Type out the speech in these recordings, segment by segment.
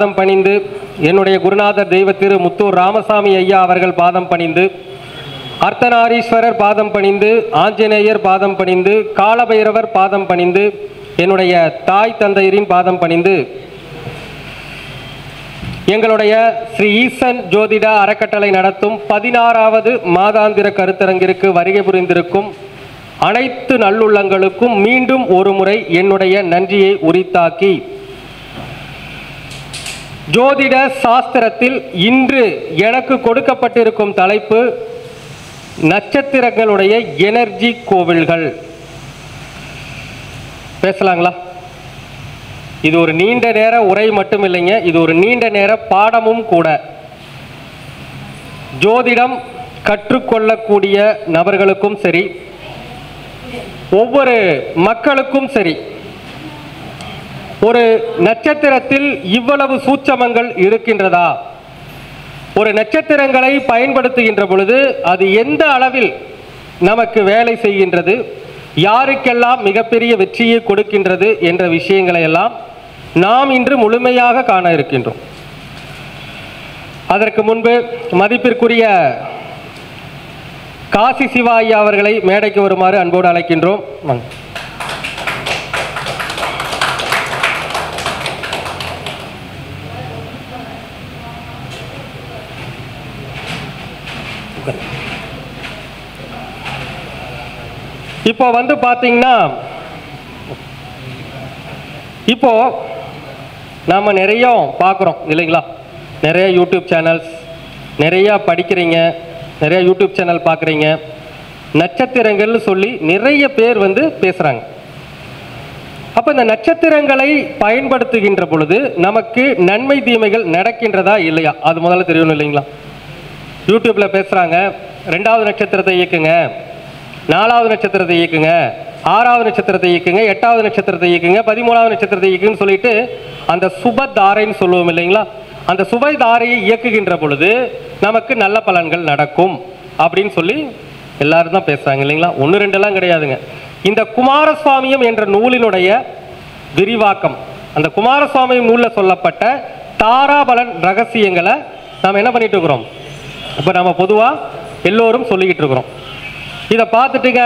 பாதம் பணிந்து, என்னுடைய குருநாதர் தெய்வ திரு முத்தூர் ராமசாமி ஐயா அவர்கள் பாதம் பணிந்து, அர்த்தநாரீஸ்வரர் பாதம் பணிந்து, ஆஞ்சநேயர் பாதம் பணிந்து, காலபைரவர் பாதம் பணிந்து, என்னுடைய தாய் தந்தையரின் பாதம் பணிந்து, எங்களுடைய ஸ்ரீ ஈசன் ஜோதிடா அறக்கட்டளை நடத்தும் 16வது மாதாந்திர கருத்தரங்கிற்கு வருகை புரிந்திருக்கும் அனைத்து நல்லுள்ளங்களுக்கும் மீண்டும் ஒரு முறை என்னுடைய நன்றியை உரித்தாக்கி, ஜோதிட சாஸ்திரத்தில் இன்று எனக்கு கொடுக்கப்பட்டிருக்கும் தலைப்பு நட்சத்திரங்களுடைய எனர்ஜி கோவில்கள். பேசலாங்களா? இது ஒரு நீண்ட நேர உரை மட்டும் இல்லைங்க, இது ஒரு நீண்ட நேர பாடமும் கூட. ஜோதிடம் கற்றுக்கொள்ளக்கூடிய நபர்களுக்கும் சரி, ஒவ்வொரு மக்களுக்கும் சரி, ஒரு நட்சத்திரத்தில் இவ்வளவு சூட்சமங்கள் இருக்கின்றதா, ஒரு நட்சத்திரங்களை பயன்படுத்துகின்ற பொழுது அது எந்த அளவில் நமக்கு வேலை செய்கின்றது, யாருக்கெல்லாம் மிகப்பெரிய வெற்றியை கொடுக்கின்றது என்ற விஷயங்களை எல்லாம் நாம் இன்று முழுமையாக காண இருக்கின்றோம். அதற்கு முன்பு மதிப்பிற்குரிய காசி சிவா ஐயா அவர்களை மேடைக்கு வருமாறு அன்போடு அழைக்கின்றோம். இப்போ வந்து பார்த்தீங்கன்னா, இப்போ நாம் நிறைய பார்க்குறோம் இல்லைங்களா? நிறைய யூடியூப் சேனல்ஸ், நிறையா படிக்கிறீங்க, நிறைய யூடியூப் சேனல் பார்க்குறீங்க, நட்சத்திரங்கள்னு சொல்லி நிறைய பேர் வந்து பேசுகிறாங்க. அப்போ இந்த நட்சத்திரங்களை பயன்படுத்துகின்ற பொழுது நமக்கு நன்மை தீமைகள் நடக்கின்றதா இல்லையா, அது முதல்ல தெரியணும் இல்லைங்களா? யூடியூப்பில் பேசுகிறாங்க, 2வது நட்சத்திரத்தை இயக்குங்க, 4வது நட்சத்திரத்தை இயக்குங்க, 6வது நட்சத்திரத்தை இயக்குங்க, 8வது நட்சத்திரத்தை இயக்குங்க, 13வது நட்சத்திரத்தை இயக்குன்னு சொல்லிட்டு அந்த சுபதாரைன்னு சொல்லுவோம் இல்லைங்களா? அந்த சுபதாரையை இயக்குகின்ற பொழுது நமக்கு நல்ல பலன்கள் நடக்கும் அப்படின்னு சொல்லி எல்லாரும் தான் பேசுகிறாங்க இல்லைங்களா? 1 2 கிடையாதுங்க. இந்த குமாரசுவாமியம் என்ற நூலினுடைய விரிவாக்கம், அந்த குமாரசுவாமியம் நூலில் சொல்லப்பட்ட தாராபலன் ரகசியங்களை நாம் என்ன பண்ணிட்டு இருக்கிறோம்? இப்போ நம்ம பொதுவாக எல்லோரும் சொல்லிக்கிட்டு இருக்கிறோம். இதை பார்த்துட்டுங்க,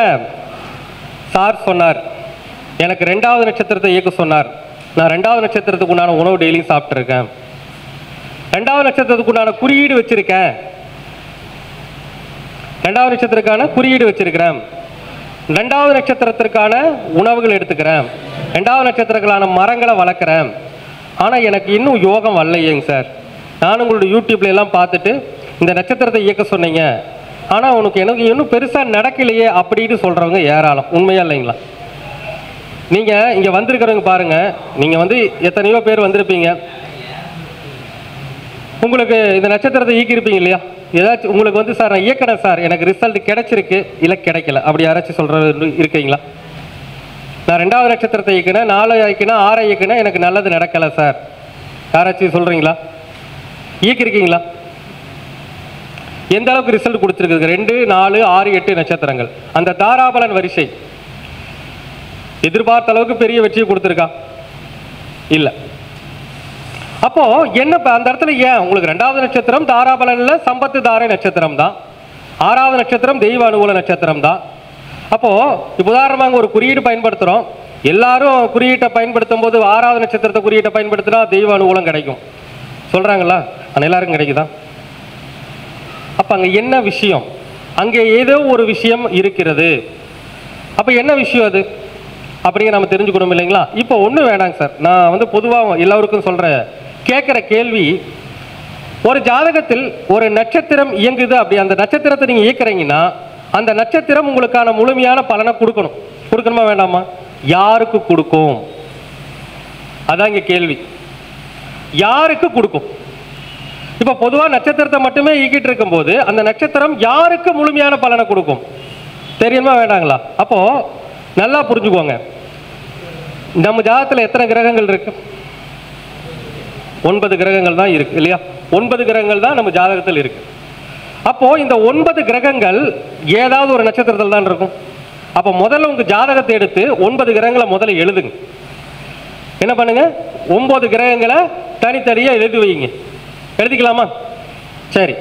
சார் சொன்னார் எனக்கு 2வது நட்சத்திரத்தை இயக்க சொன்னார், நான் 2வது நட்சத்திரத்துக்கு உண்டான உணவு டெய்லியும் சாப்பிட்ருக்கேன், 2வது நட்சத்திரத்துக்கு உண்டான குறியீடு வச்சிருக்கேன், 2வது நட்சத்திரத்துக்கான குறியீடு வச்சிருக்கிறேன், 2வது நட்சத்திரத்திற்கான உணவுகள் எடுத்துக்கிறேன், 2வது நட்சத்திரங்களான மரங்களை வளர்க்குறேன், ஆனால் எனக்கு இன்னும் யோகம் வரலையேங்க சார், நானும் உங்களுடைய யூடியூப்ல எல்லாம் பார்த்துட்டு இந்த நட்சத்திரத்தை இயக்க சொன்னீங்க, ஆனால் உனக்கு எனக்கு இன்னும் பெருசாக நடக்கலையே அப்படின்னு சொல்கிறவங்க ஏராளம். உண்மையா இல்லைங்களா? நீங்கள் இங்கே வந்திருக்கிறவங்க பாருங்கள், நீங்கள் வந்து எத்தனையோ பேர் வந்திருப்பீங்க, உங்களுக்கு இந்த நட்சத்திரத்தை இயக்கியிருப்பீங்க இல்லையா? ஏதாச்சும் உங்களுக்கு வந்து சார் நான் இயக்கினேன் சார், எனக்கு ரிசல்ட் கிடைச்சிருக்கு, இல்லை கிடைக்கல, அப்படி யாராச்சும் சொல்கிறது இருக்கீங்களா? நான் 2வது நட்சத்திரத்தை இயக்கினேன், 4 இயக்கினேன், 6 இயக்கினேன், எனக்கு நல்லது நடக்கலை சார், யாராச்சும் சொல்கிறீங்களா? இயக்கிருக்கீங்களா? எந்த அளவுக்கு ரிசல்ட் கொடுத்துருக்கு? 2 4 6 8 நட்சத்திரங்கள், அந்த தாராபலன் வரிசை எதிர்பார்த்த அளவுக்கு பெரிய வெற்றியை கொடுத்துருக்கா? இல்லை. அப்போ என்ன அந்த இடத்துல ஏன் உங்களுக்கு 2வது நட்சத்திரம் தாராபலன்ல சம்பத்து தாரை நட்சத்திரம் தான், 6வது நட்சத்திரம் தெய்வ அனுகூல நட்சத்திரம் தான். அப்போ இப்போ உதாரணமாக ஒரு குறியீடு பயன்படுத்துகிறோம், எல்லாரும் குறியீட்டை பயன்படுத்தும் போது 6வது நட்சத்திரத்தை குறியீட்டை பயன்படுத்தினா தெய்வ அனுகூலம் கிடைக்கும் சொல்றாங்களா? ஆனால் எல்லாருக்கும் கிடைக்குதா? அப்போ அங்கே என்ன விஷயம்? அங்கே ஏதோ ஒரு விஷயம் இருக்கிறது. அப்போ என்ன விஷயம் அது அப்படிங்கிற நம்ம தெரிஞ்சுக்கணும் இல்லைங்களா? இப்போ ஒன்றும் வேணாங்க சார், நான் வந்து பொதுவாக எல்லாருக்கும் சொல்கிறேன், கேட்குற கேள்வி, ஒரு ஜாதகத்தில் ஒரு நட்சத்திரம் இயங்குது, அப்படி அந்த நட்சத்திரத்தை நீங்கள் இயக்குறீங்கன்னா அந்த நட்சத்திரம் உங்களுக்கான முழுமையான பலனை கொடுக்கணும். கொடுக்கணுமா வேண்டாமா? யாருக்கு கொடுக்கும்? அதான் இங்கே கேள்வி, யாருக்கு கொடுக்கும்? இப்போ பொதுவாக நட்சத்திரத்தை மட்டுமே இயக்கிட்டு இருக்கும்போது அந்த நட்சத்திரம் யாருக்கு முழுமையான பலனை கொடுக்கும்? தெரியுமா வேண்டாங்களா? அப்போ நல்லா புரிஞ்சுக்கோங்க, நம்ம ஜாதகத்தில் எத்தனை கிரகங்கள் இருக்கு? 9 கிரகங்கள் தான் இருக்கு இல்லையா? 9 கிரகங்கள் தான் நம்ம ஜாதகத்தில் இருக்கு. அப்போ இந்த 9 கிரகங்கள் ஏதாவது ஒரு நட்சத்திரத்தில் தான் இருக்கும். அப்போ முதல்ல உங்க ஜாதகத்தை எடுத்து 9 கிரகங்களை முதல்ல எழுதுங்க. என்ன பண்ணுங்க, 9 கிரகங்களை தனித்தனியாக எழுதி வைங்க. எழுதிக்கலாமா? சரி,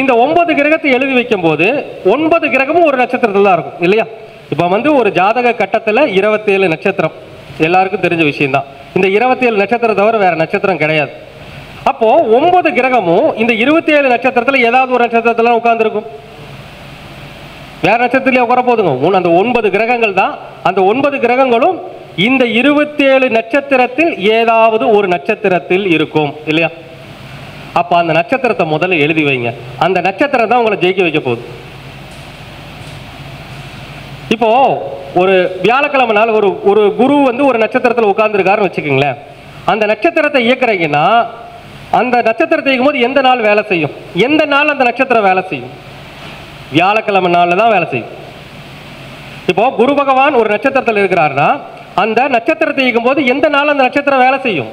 இந்த 9 கிரகத்தை எழுதி வைக்கும் போது 9 கிரகமும் ஒரு நட்சத்திரத்தில் தான் இருக்கும் இல்லையா? இப்போ ஒரு ஜாதக கட்டத்தில் 27 நட்சத்திரம் எல்லாருக்கும் தெரிஞ்ச விஷயம்தான். இந்த 27 நட்சத்திரம் தவிர வேற நட்சத்திரம் கிடையாது. அப்போ 9 கிரகமும் இந்த 27 நட்சத்திரத்தில் ஏதாவது ஒரு நட்சத்திரத்தில் உட்கார்ந்துருக்கும். வேற நட்சத்திரத்திலே உட்கார போதுங்க. அந்த 9 கிரகங்கள் தான். அந்த 9 கிரகங்களும் இந்த 27 நட்சத்திரத்தில் ஏதாவது ஒரு நட்சத்திரத்தில் இருக்கும் இல்லையா? அப்ப அந்த நட்சத்திரத்தை முதல்ல எழுதி வைங்க. அந்த நட்சத்திரம் தான் உங்களை ஜெயிக்க வைக்க போகுது. இப்போ ஒரு வியாழக்கிழமை நாள் ஒரு குரு ஒரு நட்சத்திரத்தில் உட்கார்ந்துருக்காருன்னு வச்சுக்கோங்களேன். அந்த நட்சத்திரத்தை இயக்குறீங்கன்னா அந்த நட்சத்திரத்தை இயக்கும் போது எந்த நாள் வேலை செய்யும்? எந்த நாள் அந்த நட்சத்திரம் வேலை செய்யும்? வியாழக்கிழமை நாளில் தான் வேலை செய்யும். இப்போ குரு பகவான் ஒரு நட்சத்திரத்தில் இருக்கிறாருன்னா அந்த நட்சத்திரத்தை இயக்கும் போது எந்த நாள் அந்த நட்சத்திரம் வேலை செய்யும்?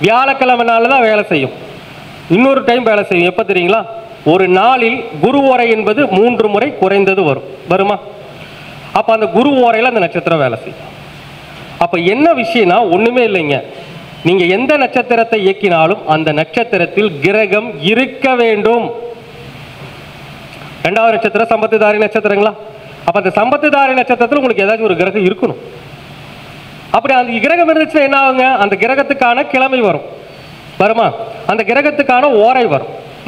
வியாழக்கிழமை நாளில் தான் வேலை செய்யும். இன்னொரு டைம் வேலை செய்யும். எப்போ தெரியுங்களா? ஒரு நாளில் குரு ஓரை என்பது 3 முறை குறைந்தது வருமா? அப்போ அந்த குரு ஓரையில் அந்த நட்சத்திரம் வேலை செய்யும். அப்போ என்ன விஷயம்னா ஒன்றுமே இல்லைங்க. நீங்கள் எந்த நட்சத்திரத்தை இயக்கினாலும் அந்த நட்சத்திரத்தில் கிரகம் இருக்க வேண்டும். 2வது நட்சத்திரம் சம்பத்துதாரி நட்சத்திரங்களா? அப்போ அந்த சம்பத்துதாரி நட்சத்திரத்தில் உங்களுக்கு ஏதாச்சும் ஒரு கிரகம் இருக்கணும். அப்படி அந்த கிரகம் இருந்துச்சுன்னா என்ன ஆகுங்க? அந்த கிரகத்துக்கான கிழமை வருமா? அந்த கிரகத்துக்கான ஓரை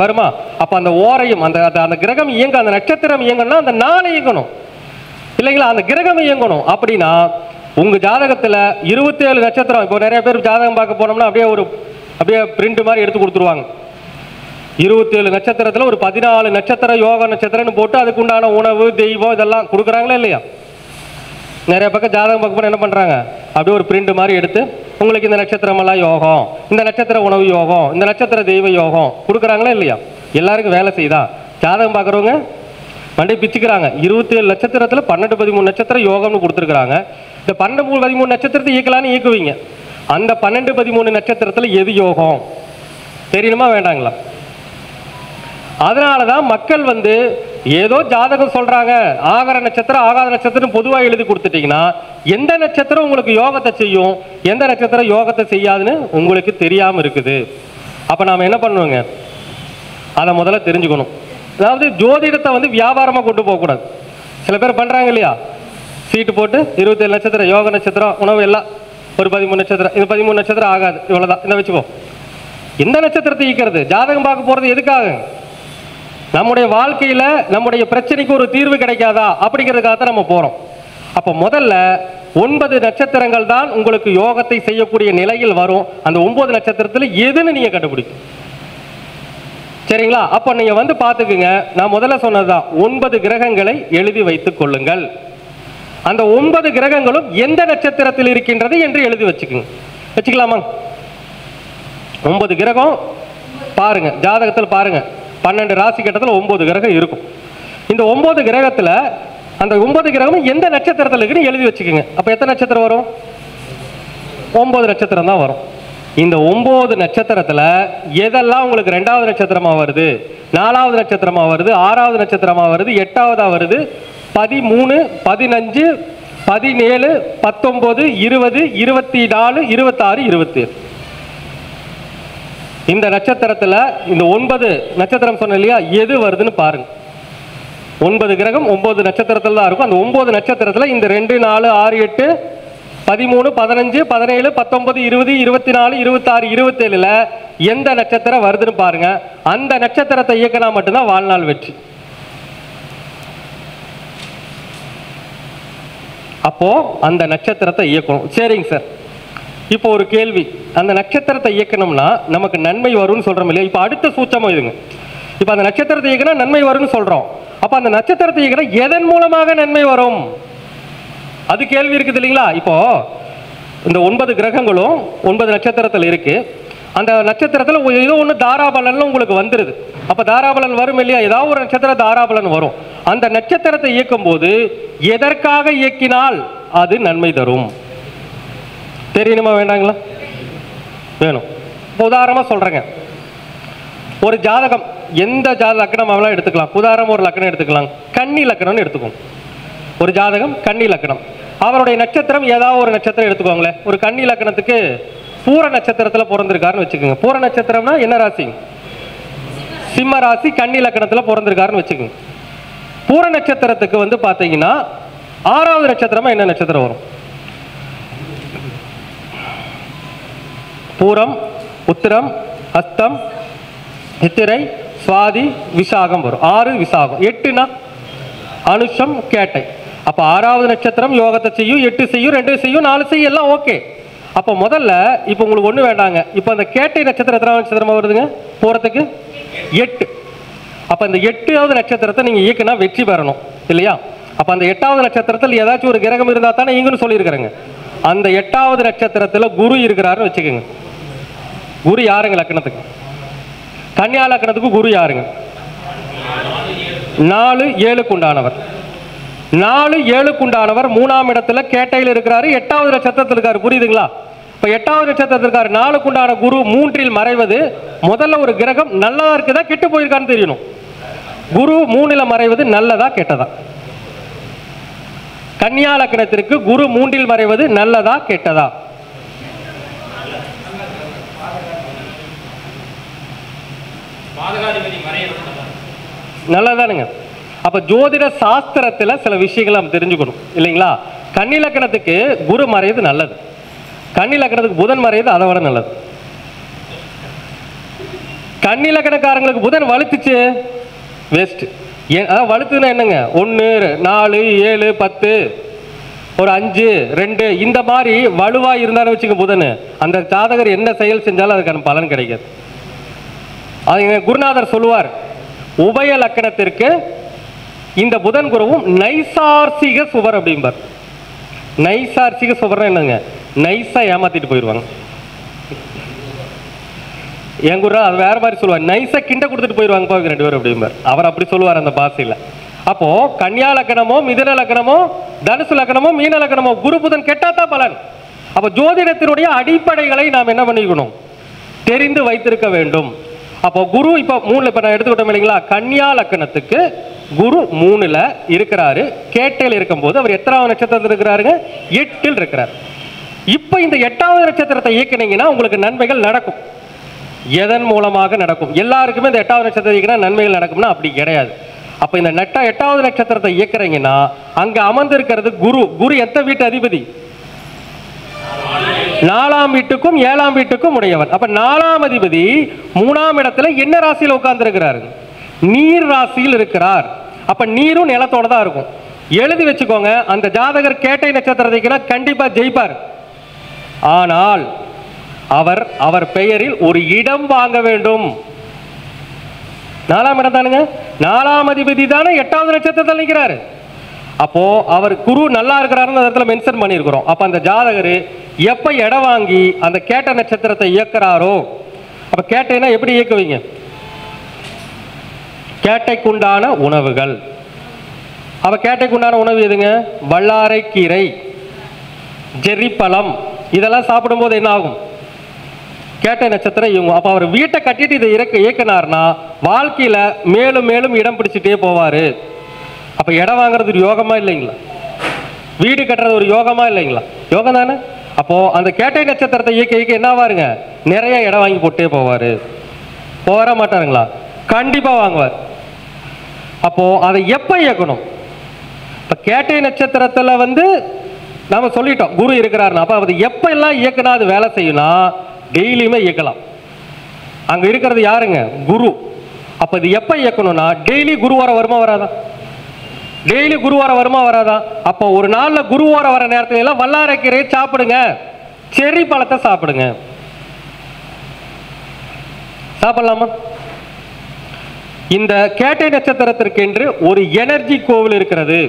வருமா? அப்போ அந்த ஓரையும் அந்த கிரகம் இயங்க, அந்த நட்சத்திரம் இயங்கணும்னா அந்த நாள் இயங்கணும் இல்லைங்களா? அந்த கிரகம் இயங்கணும். அப்படின்னா உங்க ஜாதகத்தில் 27 நட்சத்திரம். இப்போ நிறைய பேர் ஜாதகம் பார்க்க போனோம்னா அப்படியே பிரிண்ட் மாதிரி எடுத்து கொடுத்துருவாங்க. 27 நட்சத்திரத்தில் ஒரு 14 நட்சத்திரம் யோக நட்சத்திரம்னு போட்டு அதுக்குண்டான உணவு தெய்வம் இதெல்லாம் கொடுக்குறாங்களா இல்லையா? நிறைய பக்கம் ஜாதகம் பார்க்க போனால் என்ன பண்ணுறாங்க, அப்படியே ஒரு பிரிண்ட் மாதிரி எடுத்து உங்களுக்கு இந்த நட்சத்திரமெல்லாம் யோகம், இந்த நட்சத்திர உணவு யோகம், இந்த நட்சத்திர தெய்வ யோகம் கொடுக்குறாங்களா இல்லையா? எல்லாருக்கும் வேலை செய்தா? ஜாதகம் பார்க்குறவங்க மண்டை பிச்சுக்கிறாங்க. 27 நட்சத்திரத்தில் 12, 13 நட்சத்திரம் யோகம்னு கொடுத்துருக்குறாங்க. இந்த 12, 13 நட்சத்திரத்தை இயக்கலான்னு இயக்குவீங்க. அந்த 12, 13 நட்சத்திரத்தில் எது யோகம் தெரியணுமா வேண்டாங்களா? அதனால தான் மக்கள் ஏதோ ஜாதகம் சொல்றாங்க, ஆகார நட்சத்திரம் ஆகாத நட்சத்திரம் பொதுவாக எழுதி கொடுத்துட்டீங்கன்னா எந்த நட்சத்திரம் உங்களுக்கு யோகத்தை செய்யும், எந்த நட்சத்திரம் யோகத்தை செய்யாதுன்னு உங்களுக்கு தெரியாமல் இருக்குது. அப்போ நாம் என்ன பண்ணுவோங்க, அதை முதல்ல தெரிஞ்சுக்கணும். அதாவது ஜோதிடத்தை வியாபாரமாக கொண்டு போகக்கூடாது. சில பேர் பண்ணுறாங்க இல்லையா, சீட்டு போட்டு 27 நட்சத்திரம் யோக நட்சத்திரம் உணவு எல்லாம் ஒரு 13 நட்சத்திரம், இது 13 நட்சத்திரம் ஆகாது, இவ்வளோதான், இதை வச்சுப்போம். எந்த நட்சத்திரத்தை ஈக்கிறது? ஜாதகம் பார்க்க போகிறது எதுக்காக? நம்முடைய வாழ்க்கையில் நம்முடைய பிரச்சனைக்கு ஒரு தீர்வு கிடைக்காதா அப்படிங்கிறதுக்காக தான் நம்ம போகிறோம். அப்போ முதல்ல 9 நட்சத்திரங்கள் தான் உங்களுக்கு யோகத்தை செய்யக்கூடிய நிலையில் வரும். அந்த 9 நட்சத்திரத்தில் எதுன்னு நீங்கள் கண்டுபிடிக்கும். சரிங்களா? அப்போ நீங்கள் பார்த்துக்குங்க. நான் முதல்ல சொன்னதுதான் 9 கிரகங்களை எழுதி வைத்துக் கொள்ளுங்கள். அந்த 9 கிரகங்களும் எந்த நட்சத்திரத்தில் இருக்கின்றது என்று எழுதி வச்சுக்கலாமா? 9 கிரகம் பாருங்க, ஜாதகத்தில் பாருங்க, 12 ராசி கட்டத்தில் 9 கிரகம் இருக்கும். இந்த 9 கிரகத்தில் அந்த 9 கிரகமும் எந்த நட்சத்திரத்தில் இருக்குன்னு எழுதி வச்சுக்கோங்க. அப்போ எத்தனை நட்சத்திரம் வரும்? 9 நட்சத்திரம் தான் வரும். இந்த 9 நட்சத்திரத்தில் எதெல்லாம் உங்களுக்கு 2வது நட்சத்திரமாக வருது, 4வது நட்சத்திரமாக வருது, 6வது நட்சத்திரமாக வருது, 8வதா வருது, 13, 15, 17, 19, 20, 24, 26, 27 இந்த நட்சத்திரத்தில் இந்த 9 நட்சத்திரம் சொன்ன இல்லையா, எது வருதுன்னு பாருங்க. 9 கிரகம் 9 நட்சத்திரத்தில் தான் இருக்கும். அந்த 9 நட்சத்திரத்தில் இந்த 2, 4, 6, 8, 13, 15, 17, 19, 20, 24, 26, 27 எந்த நட்சத்திரம் வருதுன்னு பாருங்க. அந்த நட்சத்திரத்தை இயக்கினா மட்டும்தான் வாழ்நாள் வெற்றி. அப்போ அந்த நட்சத்திரத்தை இயக்கணும். சரிங்க சார், இப்போ ஒரு கேள்வி, அந்த நட்சத்திரத்தை இயக்கணும்னா நமக்கு நன்மை வரும்னு சொல்றோம் இல்லையா? இப்போ அடுத்த சூட்சமம் இதுங்க. இப்போ அந்த நட்சத்திரத்தை இயக்கினா நன்மை வரும்னு சொல்றோம். அப்போ அந்த நட்சத்திரத்தை இயக்கினா எதன் மூலமாக நன்மை வரும், அது கேள்வி இருக்குது இல்லைங்களா? இப்போ இந்த 9 கிரகங்களும் 9 நட்சத்திரத்தில் இருக்கு. அந்த நட்சத்திரத்தில் ஏதோ ஒன்று தாராபலன் உங்களுக்கு வந்துடுது. அப்போ தாராபலன் வரும் இல்லையா? ஏதாவது ஒரு நட்சத்திர தாராபலன் வரும். அந்த நட்சத்திரத்தை இயக்கும் போது எதற்காக இயக்கினால் அது நன்மை தரும் தெரியணுமா வேண்டாங்களா? வேணும். உதாரணமாக சொல்கிறேங்க, ஒரு ஜாதகம், எந்த லக்கணம் அவெல்லாம் எடுத்துக்கலாம். உதாரணம் ஒரு லக்கணம் எடுத்துக்கலாம், கன்னி லக்கணம்னு எடுத்துக்கோங்க. ஒரு ஜாதகம் கன்னி லக்கணம். அவருடைய நட்சத்திரம் ஏதாவது ஒரு நட்சத்திரம் எடுத்துக்கோங்களேன். ஒரு கன்னி லக்னத்துக்கு பூர நட்சத்திரத்தில் பிறந்திருக்காருன்னு வச்சுக்கோங்க. பூர நட்சத்திரம்னா என்ன ராசி? சிம்ம ராசி. கன்னி லக்னத்தில் பிறந்திருக்காருன்னு வச்சுக்கோங்க. பூர நட்சத்திரத்துக்கு வந்து பார்த்தீங்கன்னா 6வது நட்சத்திரமா என்ன நட்சத்திரம் வரும்? பூரம், உத்திரம், அஸ்தம், சித்திரை, சுவாதி, விசாகம் வரும். 6 விசாகம். 8னா அனுஷம், கேட்டை. அப்போ 6வது நட்சத்திரம் யோகத்தை செய்யும், 8 செய்யும், 2 செய்யும், 4 செய்யும், எல்லாம் ஓகே. அப்போ முதல்ல இப்போ உங்களுக்கு ஒன்று வேண்டாங்க. இப்போ அந்த கேட்டை நட்சத்திரம் எத்தனாவது நட்சத்திரமா வருதுங்க? போகிறதுக்கு 8. அப்போ இந்த 8வது நட்சத்திரத்தை நீங்கள் இயக்குனா வெற்றி பெறணும் இல்லையா? அப்போ அந்த 8வது நட்சத்திரத்தில் ஏதாச்சும் ஒரு கிரகம் இருந்தால் தானே இங்கன்னு சொல்லியிருக்கிறேங்க. அந்த 8வது நட்சத்திரத்தில் குரு இருக்கிறாருன்னு வச்சுக்கோங்க. குரு யாருங்க லக்னத்துக்கு? கன்னியா லக்னத்துக்கு குரு யாருங்க? 4, 7க்கு உண்டானவர். 4, 7க்கு உண்டானவர் 3ஆம் இடத்துல கேட்டையில் இருக்கிறாரு, 8வது நட்சத்திரத்தில் இருக்காரு. புரியுதுங்களா? இப்போ 8வது நட்சத்திரத்தில் இருக்காரு. 4க்கு உண்டான குரு 3இல் மறைவது முதல்ல ஒரு கிரகம் நல்லதா இருக்குதா கெட்டு போயிருக்கான்னு தெரியணும். குரு 3ல் மறைவது நல்லதா கெட்டதா? கன்னியா லக்னத்திற்கு குரு 3இல் மறைவது நல்லதா கெட்டதா? நல்லதானுங்க. அப்ப ஜோதிட சாஸ்திரத்துல சில விஷயங்களை நம்ம தெரிஞ்சுக்கணும் இல்லைங்களா? கன்னி லக்னத்துக்கு குரு மறைவது நல்லது, கன்னி லக்னத்துக்கு புதன் மறைவது அதை விட நல்லது. கன்னி லக்னக்காரங்களுக்கு புதன் வலுத்துச்சு வேஸ்ட். அதாவது வலுத்துனா என்னங்க? 1, 4, 7, 10, ஒரு 5, 2 இந்த மாதிரி வலுவா இருந்தாலும் வச்சுக்க புதன், அந்த ஜாதகர் என்ன செயல் செஞ்சாலும் அதுக்கான பலன் கிடைக்காது. அது குருநாதர் சொல்லுவார், உபய லக்கணத்திற்கு இந்த புதன் குருவும் நைசார்சிக சுவர் அப்படிம்பார். நைசார்சிக சுவர்னா என்னங்க? நைஸா ஏமாத்திட்டு போயிடுவாங்க. என் குரு அது வேற மாதிரி சொல்லுவார், நைஸா கிண்ட கொடுத்துட்டு போயிடுவாங்க பாருங்க 2 பேரும் அப்படிம்பார். அவர் அப்படி சொல்லுவார் அந்த பாஷையில். அப்போ கன்னியா லக்னமோ மிதுன லக்னமோ தனுசு லக்னமோ மீன லக்னமோ குரு புதன் கெட்டாதான் பலன். அப்போ ஜோதிடத்தினுடைய அடிப்படைகளை நாம் என்ன பண்ணிக்கணும்? தெரிந்து வைத்திருக்க வேண்டும். அப்போ குரு இப்போ 3ல் இப்போ நான் எடுத்துக்கிட்டோம் இல்லைங்களா? கன்னியா லக்னத்துக்கு குரு 3ல் இருக்கிறாரு, கேட்டையில் இருக்கும்போது அவர் எத்தனாவது நட்சத்திரத்தில் இருக்கிறாருங்க? 8ல் இருக்கிறார். இப்போ இந்த 8வது நட்சத்திரத்தை இயக்கினீங்கன்னா உங்களுக்கு நன்மைகள் நடக்கும். எதன் மூலமாக நடக்கும்? எல்லாருக்குமே இந்த 8வது நட்சத்திரம் இயக்கினா நன்மைகள் நடக்கும்னா அப்படி கிடையாது. அப்போ இந்த 8வது நட்சத்திரத்தை இயக்குறீங்கன்னா அங்கே அமர்ந்திருக்கிறது குரு. குரு எந்த வீட்டு அதிபதி? 4ஆம் வீட்டுக்கும் 7ஆம் வீட்டுக்கும் உடையவர். அப்ப 4ஆம் அதிபதி 3ஆம் இடத்துல என்ன ராசியில் உட்கார்ந்து இருக்கிறாரு? நீர் ராசியில் இருக்கிறார். அப்ப நீரும் நிலத்தோட தான் இருக்கும். எழுதி வச்சுக்கோங்க, அந்த ஜாதகர் கேட்டை நட்சத்திரத்துக்குன்னா கண்டிப்பா ஜெயிப்பார். ஆனால் அவர் பெயரில் ஒரு இடம் வாங்க வேண்டும். 4ஆம் இடம் தானுங்க, 4ஆம் அதிபதி தானே 8வது நட்சத்திரத்தில் நிற்கிறாரு. அப்போ அவர் குரு நல்லா இருக்கிறாருன்னு இடத்துல மென்ஷன் பண்ணியிருக்கிறோம். அப்ப அந்த ஜாதகர் எப்ப இடம் வாங்கி அந்த கேட்ட நட்சத்திரத்தை இயக்குறாரோ, அப்ப கேட்டைனா எப்படி இயக்குவீங்க? கேட்டைக்குண்டான உணவுகள். அப்ப கேட்டைக்குண்டான உணவு எதுங்க? வல்லாரை கீரை, ஜெர்ரி பழம், இதெல்லாம் சாப்பிடும்போது என்ன ஆகும்? கேட்டை நட்சத்திரம் இயங்கும். அப்ப அவர் வீட்டை கட்டிட்டு இதை இயக்கினார்னா வாழ்க்கையில மேலும் மேலும் இடம் பிடிச்சிட்டே போவாரு. அப்ப இடம் வாங்குறது ஒரு யோகமா இல்லைங்களா? வீடு கட்டுறது ஒரு யோகமா இல்லைங்களா? யோகம் தானே. அப்போ அந்த கேட்டை நட்சத்திரத்தை இயக்க என்ன வாருங்க? நிறைய இடம் வாங்கி போட்டே போவாரு. போற மாட்டாருங்களா? கண்டிப்பா வாங்குவார். அப்போ அதை எப்ப இயக்கணும்? இப்ப கேட்டை நட்சத்திரத்துல வந்து நாம சொல்லிட்டோம் குரு இருக்கிறாருன்னா, அப்ப அது எப்ப எல்லாம் இயக்குனா அது வேலை செய்யணும்? டெய்லியுமே இயக்கலாம். அங்க இருக்கிறது யாருங்க? குரு. அப்ப இது எப்ப இயக்கணும்னா டெய்லி குருவார வருமா வராதான்? டெய்லி குருவார வருமா வராதான்? அப்போ ஒரு நாள்ல குருவார வர நேரத்துல எல்லாம் வல்லாரைக்கீரை சாப்பிடுங்க, செர்ரி பழத்தை சாப்பிடுங்க. சாப்பிடலாமா? இந்த கேட்டை நட்சத்திரத்திற்கு என்று ஒரு எனர்ஜி கோவில் இருக்கிறது.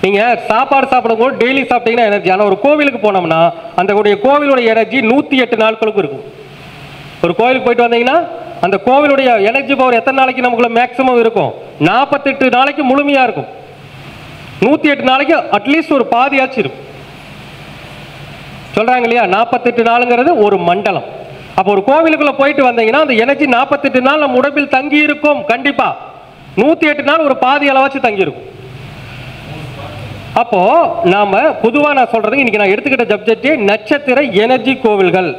நீங்க சாப்பாடு சாப்பிடும்போது டெய்லி சாப்பிட்டீங்கன்னா எனர்ஜி. ஆனால் ஒரு கோவிலுக்கு போனோம்னா அந்த கோவிலுடைய எனர்ஜி 108 நாட்களுக்கு இருக்கும். ஒரு கோவிலுக்கு போயிட்டு வந்தீங்கன்னா அந்த கோவிலுடைய எனர்ஜி பவர் எத்தனை நாளைக்கு நமக்குள்ள மேக்சிமம் இருக்கும்? 48 நாளைக்கு முழுமையா இருக்கும். 108 நாளைக்கு அட்லீஸ்ட் ஒரு பாதியாச்சு இருக்கும். சொல்றாங்க இல்லையா? 48 நாளுங்கிறது ஒரு மண்டலம். அப்போ ஒரு கோவிலுக்குள்ள போயிட்டு வந்தீங்கன்னா அந்த எனர்ஜி 48 நாள் நம்ம உடம்பில் தங்கி இருக்கும். கண்டிப்பா 108 நாள் ஒரு பாதி அளவாச்சு தங்கி இருக்கும். அப்போ நாம பொதுவா நான் சொல்றது இன்னைக்கு நான் எடுத்துக்கிட்ட சப்ஜெக்ட் நட்சத்திர எனர்ஜி கோவில்கள்.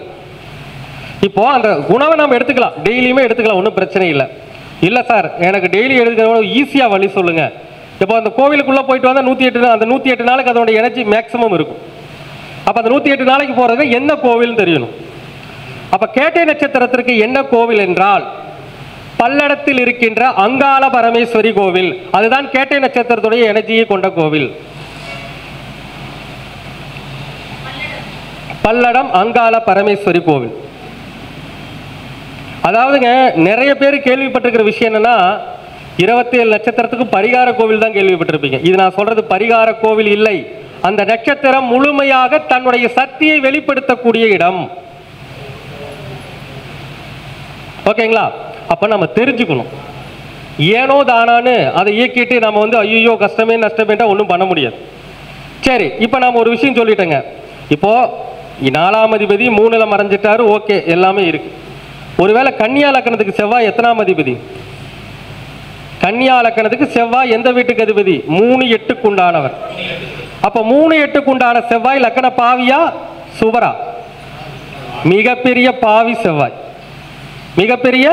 இப்போ அந்த குணவை நம்ம எடுத்துக்கலாம், டெய்லியுமே எடுத்துக்கலாம், ஒன்றும் பிரச்சனை இல்லை. இல்லை சார் எனக்கு டெய்லி எடுத்துக்கிற ஈஸியாக வழி சொல்லுங்க. இப்போ அந்த கோவிலுக்குள்ளே போயிட்டு வந்தால் 108 அந்த 108 நாளைக்கு அதோட எனர்ஜி மேக்ஸிமம் இருக்கும். அப்போ அந்த 108 நாளைக்கு போகிறது என்ன கோவில்னு தெரியணும். அப்போ கேட்டை நட்சத்திரத்திற்கு என்ன கோவில் என்றால் பல்லடத்தில் இருக்கின்ற அங்காள பரமேஸ்வரி கோவில். அதுதான் கேட்டை நட்சத்திரத்துடைய எனர்ஜியை கொண்ட கோவில். பல்லடம் அங்காள பரமேஸ்வரி கோவில். அதாவதுங்க நிறைய பேர் கேள்விப்பட்டிருக்கிற விஷயம் என்னன்னா 27 நட்சத்திரத்துக்கு பரிகார கோவில் தான் கேள்விப்பட்டிருப்பீங்க. இது நான் சொல்றது பரிகார கோவில் இல்லை. அந்த நட்சத்திரம் முழுமையாக தன்னுடைய சக்தியை வெளிப்படுத்தக்கூடிய இடம். ஓகேங்களா? அப்ப நம்ம தெரிஞ்சுக்கணும். ஏனோ தானான்னு அதை இயக்கிட்டு நம்ம வந்து ஐயோ கஷ்டமே நஷ்டமேட்டா ஒன்றும் பண்ண முடியாது. சரி, இப்போ நாம ஒரு விஷயம் சொல்லிட்டேங்க. இப்போ 4ஆம் அதிபதி 3ல் மறைஞ்சிட்டாரு, ஓகே, எல்லாமே இருக்கு. ஒருவேளை கன்னியா லக்னத்துக்கு செவ்வாய் எத்தனாம் அதிபதி? கன்னியா லக்னத்துக்கு செவ்வாய் எந்த வீட்டுக்கு அதிபதி? 3-8க்கு உண்டானவர். அப்ப 3-8க்கு உண்டான செவ்வாய் லக்ன பாவியா சுபரா? மிகப்பெரிய பாவி செவ்வாய், மிகப்பெரிய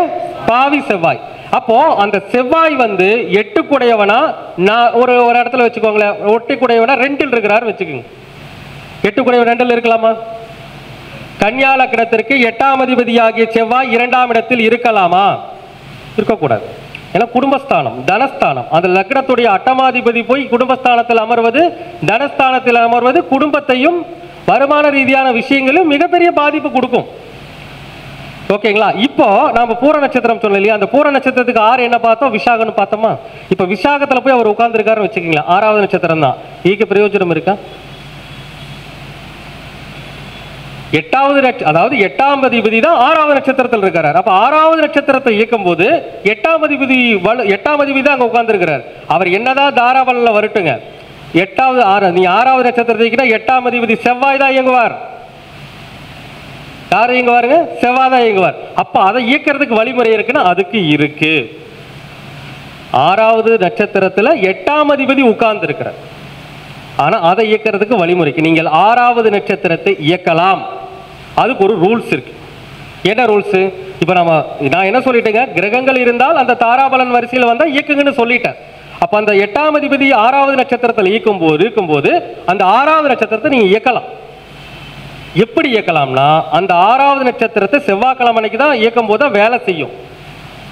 பாவி செவ்வாய். அப்போ அந்த செவ்வாய் வந்து 8குடையவனா, நான் ஒரு இடத்துல வச்சுக்கோங்களேன், 8குடையவனா 2ல் இருக்கிறாரு வச்சுக்கோங்க. 8குடையவன் 2ல் இருக்கலாமா? கன்னியா லக்னத்திற்கு 8ஆம் அதிபதியாகிய செவ்வாய் 2ஆம் இடத்தில் இருக்கலாமா? இருக்கக்கூடாது. ஏன்னா குடும்பஸ்தானம், தனஸ்தானம். அந்த லக்னத்துடைய 8ஆம் போய் குடும்பஸ்தானத்தில் அமர்வது, தனஸ்தானத்தில் அமர்வது குடும்பத்தையும் வருமான ரீதியான விஷயங்களும் மிகப்பெரிய பாதிப்பு கொடுக்கும். ஓகேங்களா? இப்போ நாம பூர நட்சத்திரம் சொன்னோம் இல்லையா? அந்த பூர நட்சத்திரத்துக்கு 6 என்ன பார்த்தோம்? விசாகன்னு பார்த்தோமா? இப்போ விசாகத்தில் போய் அவர் உட்கார்ந்துருக்காருன்னு வச்சுக்கீங்களா, 6வது நட்சத்திரம் தான். ஈக்கு பிரயோஜனம் இருக்கா? 8வது அதாவது 8ஆம் அதிபதி தான் 6வது நட்சத்திரத்தில் இருக்கிறார். அப்ப 6வது நட்சத்திரத்தை இயக்கும் போது 8ஆம் அதிபதி தான் அங்க உட்கார்ந்து இருக்கிறார். அவர் என்னதான் தாராபலன்ல வரட்டுங்க, 8வது நீ 6வது நட்சத்திரத்தை 8ஆம் அதிபதி செவ்வாய் தான் இயங்குவார். யார் இயங்குவாருங்க? செவ்வாய் தான் இயங்குவார். அப்ப அதை இயக்கிறதுக்கு வழிமுறை இருக்குன்னா அதுக்கு இருக்கு. 6வது நட்சத்திரத்துல 8ஆம் அதிபதி உட்கார்ந்து இருக்கிறார். ஆனா அதை இயக்கிறதுக்கு வழிமுறைக்கு நீங்கள் 6வது நட்சத்திரத்தை இயக்கலாம். அதுக்கு ஒரு ரூல்ஸ் இருக்கு. என்ன ரூல்ஸ்? இப்ப நான் என்ன சொல்லிட்டேங்க, கிரகங்கள் இருந்தால் அந்த தாராபலன் வரிசையில் வந்தா இயக்குங்கன்னு சொல்லிட்டேன். அப்ப அந்த 8ஆம் அதிபதி 6வது நட்சத்திரத்தில் இருக்கும்போது அந்த 6வது நட்சத்திரத்தை நீங்க இயக்கலாம். எப்படி இயக்கலாம்னா, அந்த 6வது நட்சத்திரத்தை செவ்வாய்க்கிழமை அன்னைக்கு தான் இயக்கும் போது வேலை செய்யும்.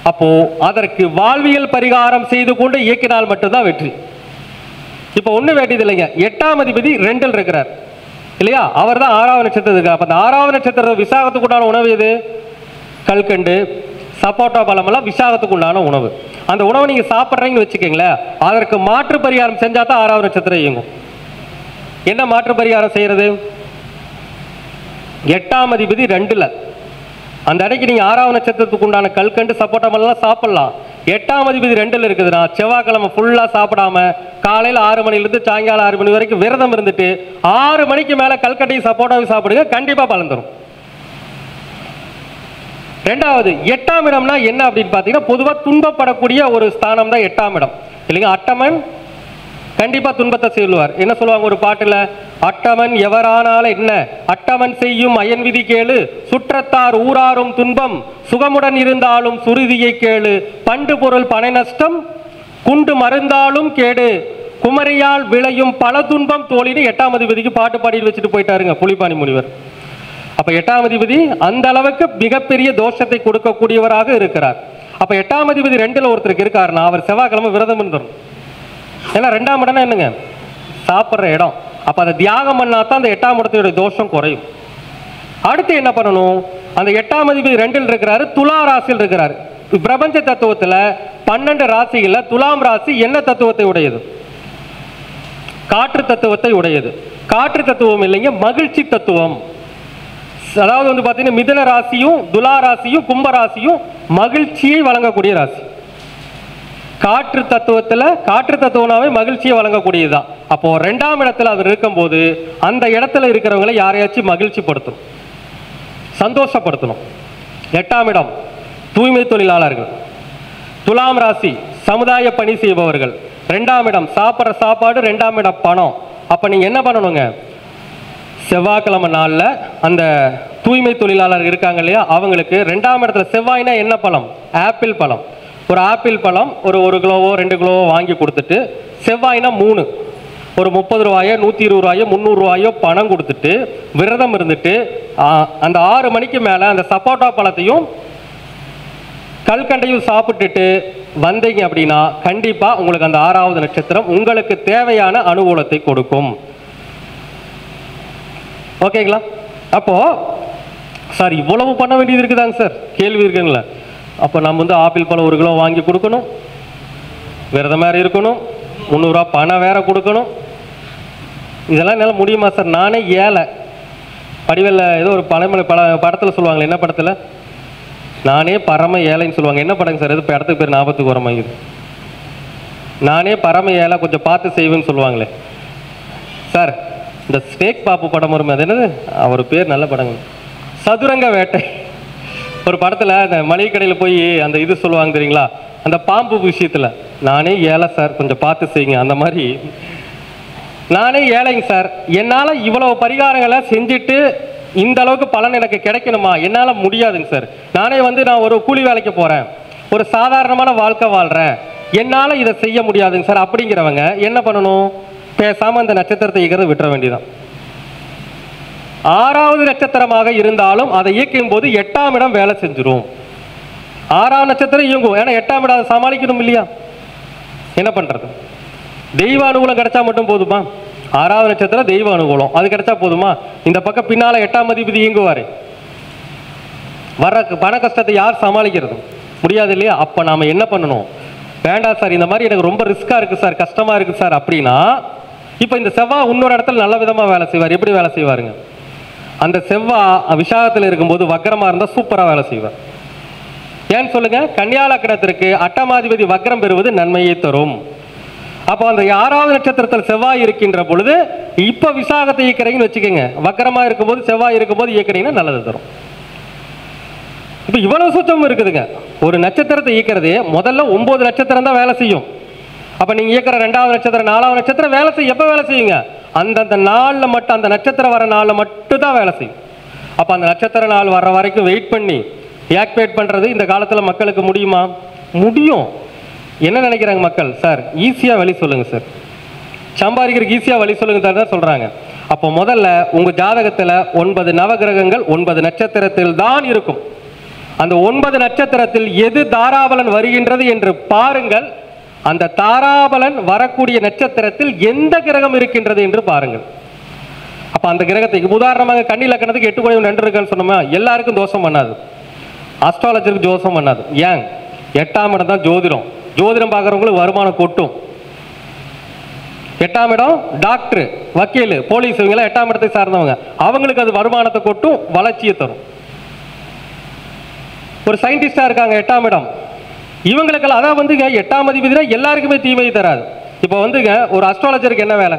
அப்போ அதற்கு வாழ்வியல் பரிகாரம் செய்து கொண்டு இயக்கினால் மட்டும்தான் வெற்றி. இப்போ ஒண்ணு வேண்டியது இல்லைங்க, 8ஆம் அதிபதி 2ல் இருக்கிறார் இல்லையா? அவர் தான் 6வது நட்சத்திரத்துக்கு. அப்ப அந்த 6வது நட்சத்திரம் விசாகத்துக்கு உண்டான உணவு எது? கல்கண்டு, சப்போட்டா பழம் எல்லாம் விசாகத்துக்கு உண்டான உணவு. அந்த உணவை நீங்க சாப்பிட்றீங்கன்னு வச்சுக்கீங்களேன், அதற்கு மாற்று பரிகாரம் செஞ்சா தான் 6வது நட்சத்திரம் இயங்கும். என்ன மாற்று பரிகாரம் செய்யறது? 8ஆம் அதிபதி 2ல், அந்த அன்னைக்கு நீங்க 6வது நட்சத்திரத்துக்கு உண்டான கல்கண்டு சப்போட்டா பழம் சாப்பிடலாம். 8ஆம் அதிபதி 2ல் இருக்குதுன்னா செவ்வாய்க்கிழமை ஃபுல்லா சாப்பிடாம காலையில் 6 மணிலிருந்து சாயங்காலம் 6 மணி வரைக்கும் விரதம் இருந்துட்டு 6 மணிக்கு மேல கல்கட்டையும் சப்போட்டாவையும் சாப்பிடுங்க, கண்டிப்பா பலன் தரும். ரெண்டாவது 8ஆம் இடம்னா என்ன அப்படின்னு பாத்தீங்கன்னா, பொதுவா துன்பப்படக்கூடிய ஒரு ஸ்தானம் தான் 8ஆம் இடம் இல்லைங்க. அட்டமன் கண்டிப்பா துன்பத்தை சொல்லுவார். என்ன சொல்லுவாங்க ஒரு பாட்டுல? அட்டமன் எவரானால என்ன, அட்டமன் செய்யும் அயன் விதி கேளு, சுற்றத்தார் ஊராரும் துன்பம், சுகமுடன் இருந்தாலும் சுருதியை கேளு, பண்டு பொருள் பனை நஷ்டம், குண்டு மருந்தாலும் கேடு, குமரியால் விளையும் பல துன்பம் தோழின்னு 8ஆம் அதிபதிக்கு பாட்டு பாடி வச்சுட்டு போயிட்டாருங்க புலிபாணி முனிவர். அப்ப 8ஆம் அதிபதி அந்த அளவுக்கு மிகப்பெரிய தோஷத்தை கொடுக்கக்கூடியவராக இருக்கிறார். அப்ப 8ஆம் அதிபதி 2ல் ஒருத்தருக்கு இருக்காருன்னா அவர் செவ்வாய்க்கிழமை விரதம் இருந்துடும். ஏன்னா 2ஆம் இடம்னா என்னங்க? சாப்பிட்ற இடம். அப்ப அதை தியாகம் பண்ணா தான் அந்த 8ஆம் இடத்துடைய தோஷம் குறையும். அடுத்து என்ன பண்ணணும்? அந்த 8ஆம் அதிபதி 2ல் இருக்கிறாரு, துலா ராசியில் இருக்கிறாரு. பிரபஞ்ச தத்துவத்துல 12 ராசிகள்ல துலாம் ராசி என்ன தத்துவத்தை உடையது? காற்று தத்துவத்தை உடையது. காற்று தத்துவம் இல்லைங்க, மகிழ்ச்சி தத்துவம். அதாவது வந்து பாத்தீங்கன்னா மிதுன ராசியும் துலா ராசியும் கும்ப ராசியும் மகிழ்ச்சியை வழங்கக்கூடிய ராசி. காற்று தத்துவத்துல காற்று தத்துவனாவே மகிழ்ச்சியை வழங்கக்கூடியதுதான். அப்போ 2ஆம் இடத்துல அவர் இருக்கும்போது அந்த இடத்துல இருக்கிறவங்களை யாரையாச்சும் மகிழ்ச்சி படுத்தணும், சந்தோஷப்படுத்தணும். 8ஆம் இடம் தூய்மை தொழிலாளர்கள், துலாம் ராசி சமுதாய பணி செய்பவர்கள், 2ஆம் இடம் சாப்பிட்ற சாப்பாடு, 2ஆம் இடம் பணம். அப்போ நீங்கள் என்ன பண்ணணுங்க, செவ்வாய்க்கிழமை நாளில் அந்த தூய்மை தொழிலாளர் இருக்காங்க இல்லையா, அவங்களுக்கு 2ஆம் இடத்துல செவ்வாய்னா என்ன பழம், ஆப்பிள் பழம். ஒரு ஆப்பிள் பழம் ஒரு கிலோவோ 2 கிலோவோ வாங்கி கொடுத்துட்டு, செவ்வாய்னா 3, ஒரு 30 ரூபாயோ 120 ரூபாயோ 300 ரூபாயோ பணம் கொடுத்துட்டு விரதம் இருந்துட்டு அந்த 6 மணிக்கு மேலே அந்த சப்போட்டா பழத்தையும் கல்கண்டையும் சாப்பிட்டுட்டு வந்தீங்க அப்படின்னா கண்டிப்பாக உங்களுக்கு அந்த 6வது நட்சத்திரம் உங்களுக்கு தேவையான அனுகூலத்தை கொடுக்கும். ஓகேங்களா? அப்போ சார் இவ்வளவு பண்ண வேண்டியது இருக்குதாங்க சார், கேள்வி இருக்குங்களா? அப்போ நம்ம வந்து ஆப்பிள் பழம் 1 கிலோ வாங்கி கொடுக்கணும், விரதம் வேறு இருக்கணும், 300 ரூபா பணம் வேற கொடுக்கணும். இதெல்லாம் என்னால் முடியுமா சார்? நானே ஏழை. படிவெல்ல ஏதோ ஒரு படத்தில் சொல்லுவாங்களே, என்ன படத்தில், நானே பரம ஏழைன்னு சொல்லுவாங்க. என்ன படங்க சார்? எது படத்துக்கு பேர் ஞாபகத்துக்கு வர மாதிரி, நானே பரம ஏழை கொஞ்சம் பார்த்து செய்வேன்னு சொல்லுவாங்களே சார். இந்த ஸ்னேக் பாப்பு படம் வருமே, அது என்னது, அவர் பேர் நல்ல படங்க, சதுரங்க வேட்டை. ஒரு படத்தில் அந்த மளிகை கடையில் போய் அந்த இது சொல்லுவாங்க தெரியுங்களா, அந்த பாம்பு விஷயத்தில், நானே ஏழை சார் கொஞ்சம் பார்த்து செய்யுங்க. அந்த மாதிரி நானே ஏழைங்க சார், என்னால் இவ்வளவு பரிகாரங்களை செஞ்சுட்டு இந்த அளவுக்கு பலன் எனக்கு கிடைக்கணுமா? என்னால் முடியாதுங்க சார். நான் ஒரு கூலி வேலைக்கு போகிறேன், ஒரு சாதாரணமான வாழ்க்கை வாழ்கிறேன், என்னால் இதை செய்ய முடியாதுங்க சார் அப்படிங்கிறவங்க என்ன பண்ணணும்? பேசாமல் அந்த நட்சத்திரத்தை இயக்கிறத விட்டுற வேண்டியதான். 6வது நட்சத்திரமாக இருந்தாலும் அதை இயக்கும் போது 8ஆம் இடம் வேலை செஞ்சிடும். 6ஆம் நட்சத்திரம் இயங்கும், ஏன்னா 8ஆம் இடம் அதை சமாளிக்கணும் இல்லையா? என்ன பண்ணுறது? தெய்வ அனுகூலம் கிடைச்சா மட்டும் போதுமா? 6வது நட்சத்திரம் தெய்வ அனுகூலம் அது கிடைச்சா போதுமா? இந்த பக்கம் பின்னால் 8ஆம் அதிபதி இயங்குவார், வர்ற பண கஷ்டத்தை யார் சமாளிக்கிறது? முடியாது இல்லையா? அப்போ நாம் என்ன பண்ணணும்? வேண்டாம் சார், இந்த மாதிரி எனக்கு ரொம்ப ரிஸ்க்காக இருக்குது சார், கஷ்டமாக இருக்குது சார் அப்படின்னா, இப்போ இந்த செவ்வாய் இன்னொரு இடத்துல நல்ல விதமாக வேலை செய்வார். எப்படி வேலை செய்வாருங்க? அந்த செவ்வாய் விசாகத்தில் இருக்கும்போது வக்கரமாக இருந்தால் சூப்பராக வேலை செய்வார். ஏன்னு சொல்லுங்க, கன்னியா லக்னத்திற்கு 8ஆம் அதிபதி வக்கரம் பெறுவது நன்மையை தரும். அப்போ அந்த 6வது நட்சத்திரத்தில் செவ்வாய் இருக்கின்ற பொழுது இப்போ விசாகத்தை இயக்கிறீங்கன்னு வச்சுக்கோங்க, வக்கரமாக இருக்கும்போது செவ்வாய் இருக்கும்போது இயக்கிறீங்கன்னா நல்லது தரும். இப்போ இவ்வளவு சுத்தம் இருக்குதுங்க. ஒரு நட்சத்திரத்தை இயக்கிறதே முதல்ல 9 நட்சத்திரம் தான் வேலை செய்யும். அப்போ நீங்கள் இயக்கிற 2வது நட்சத்திரம் 4வது நட்சத்திரம் வேலை செய்யும். எப்போ வேலை செய்யுங்க? அந்தந்த நாளில் மட்டும், அந்த நட்சத்திரம் வர நாளில் மட்டும் தான் வேலை செய்யும். அப்போ அந்த நட்சத்திர நாள் வர்ற வரைக்கும் வெயிட் பண்ணி ஆக்டிவேட் பண்ணுறது இந்த காலத்தில் மக்களுக்கு முடியுமா? முடியும். என்ன நினைக்கிறாங்க மக்கள்? சார் ஈஸியாக வழி சொல்லுங்கள் சார், சம்பாதிக்கிறதுக்கு ஈஸியாக வழி சொல்லுங்க சார் தான் சொல்கிறாங்க. அப்போ முதல்ல உங்கள் ஜாதகத்தில் 9 நவகிரகங்கள் 9 நட்சத்திரத்தில் தான் இருக்கும். அந்த 9 நட்சத்திரத்தில் எது தாராபலன் வருகின்றது என்று பாருங்கள். அந்த தாராபலன் வரக்கூடிய நட்சத்திரத்தில் எந்த கிரகம் இருக்கின்றது என்று பாருங்கள். அப்போ அந்த கிரகத்துக்கு உதாரணமாக கன்னி லக்னத்துக்கு 8 கோடி 2 இருக்குன்னு சொன்னோமா, எல்லாருக்கும் தோஷம் பண்ணாது, அஸ்ட்ராலஜருக்கு தோஷம் பண்ணாது. ஏன்? 8ஆம் இடம் தான் ஜோதிடம். ஜோதிடம் பார்க்குறவங்களுக்கு வருமானம் கொட்டும். 8ஆம் இடம் டாக்டர், வக்கீல், போலீஸ், இவங்கெல்லாம் 8ஆம் இடத்தை சார்ந்தவங்க, அவங்களுக்கு அது வருமானத்தை கொட்டும், வளர்ச்சியை தரும். ஒரு சயின்டிஸ்டாக இருக்காங்க 8ஆம் இடம், இவங்களுக்கெல்லாம் அதான் வந்துங்க 8ஆம் அதிபதினா எல்லாருக்குமே தீமையை தராது. இப்போ வந்துங்க ஒரு அஸ்ட்ராலஜருக்கு என்ன வேலை?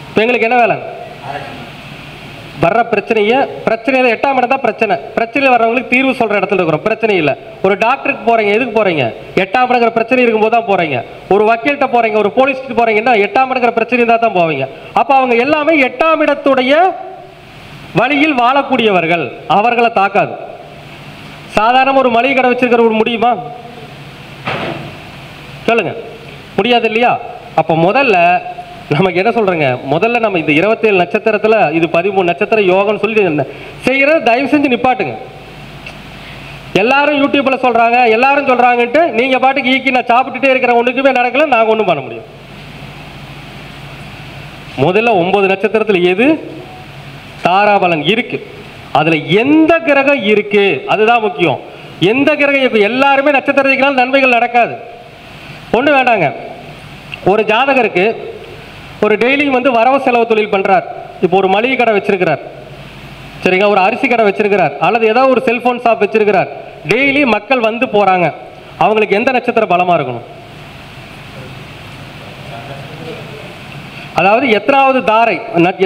இப்போ எங்களுக்கு என்ன வேலை? வர்ற பிரச்சனையில் 8ஆம் இடம் தான் பிரச்சனையில் வர்றவங்களுக்கு தீர்வு சொல்கிற இடத்துல இருக்கிறோம், பிரச்சனை இல்லை. ஒரு டாக்டருக்கு போகிறீங்க, எதுக்கு போகிறீங்க? 8ஆம் இடங்கிற பிரச்சனை இருக்கும்போது தான் போகிறீங்க. ஒரு வக்கீல்கிட்ட போகிறீங்க, ஒரு போலீஸ்கிட்ட போகிறீங்கன்னா 8ஆம் இடங்கிற பிரச்சனை இருந்தால் தான் போவீங்க. அப்போ அவங்க எல்லாமே 8ஆம் இடத்துடைய வழியில் வாழக்கூடியவர்கள், அவர்களை தாக்காது. சாதாரண ஒரு மளிகை கடை வச்சிருக்கிற முடியுமா? சொல்லுங்க, முடியாது இல்லையா? அப்போ முதல்ல நமக்கு என்ன சொல்றேங்க, முதல்ல நம்ம இந்த 27 நட்சத்திரத்தில் இது 13 நட்சத்திர யோகம்னு சொல்லி செய்யறது தயவு செஞ்சு நிப்பாட்டுங்க. எல்லாரும் யூடியூப்ல சொல்றாங்க, எல்லாரும் சொல்றாங்கன்ட்டு நீங்க பாட்டுக்கு ஈக்கி நான் சாப்பிட்டுட்டே இருக்கிற ஒண்ணுக்குமே நடக்கல, நாங்கள் ஒன்றும் பண்ண முடியும். முதல்ல 9 நட்சத்திரத்தில் எது தாராபலன் இருக்கு, அதுல எந்த கிரகம் இருக்கு அதுதான் முக்கியம். எந்த கிரகம் இருக்கு, எல்லாருமே நட்சத்திரத்தினால் நன்மைகள் நடக்காது. ஒண்ணு வேண்டாங்க. ஒரு ஜாதகருக்கு ஒரு டெய்லியும் வந்து வரவு செலவு தொழில் பண்றார். இப்போ ஒரு மளிகை கடை வச்சிருக்கிறார், சரிங்க, ஒரு அரிசி கடை வச்சிருக்கிறார், அல்லது ஏதாவது ஒரு செல்போன் ஷாப் வச்சிருக்கிறார். டெய்லி மக்கள் வந்து போறாங்க, அவங்களுக்கு எந்த நட்சத்திரம் பலமா இருக்கணும்? அதாவது எத்தனாவது தாரை,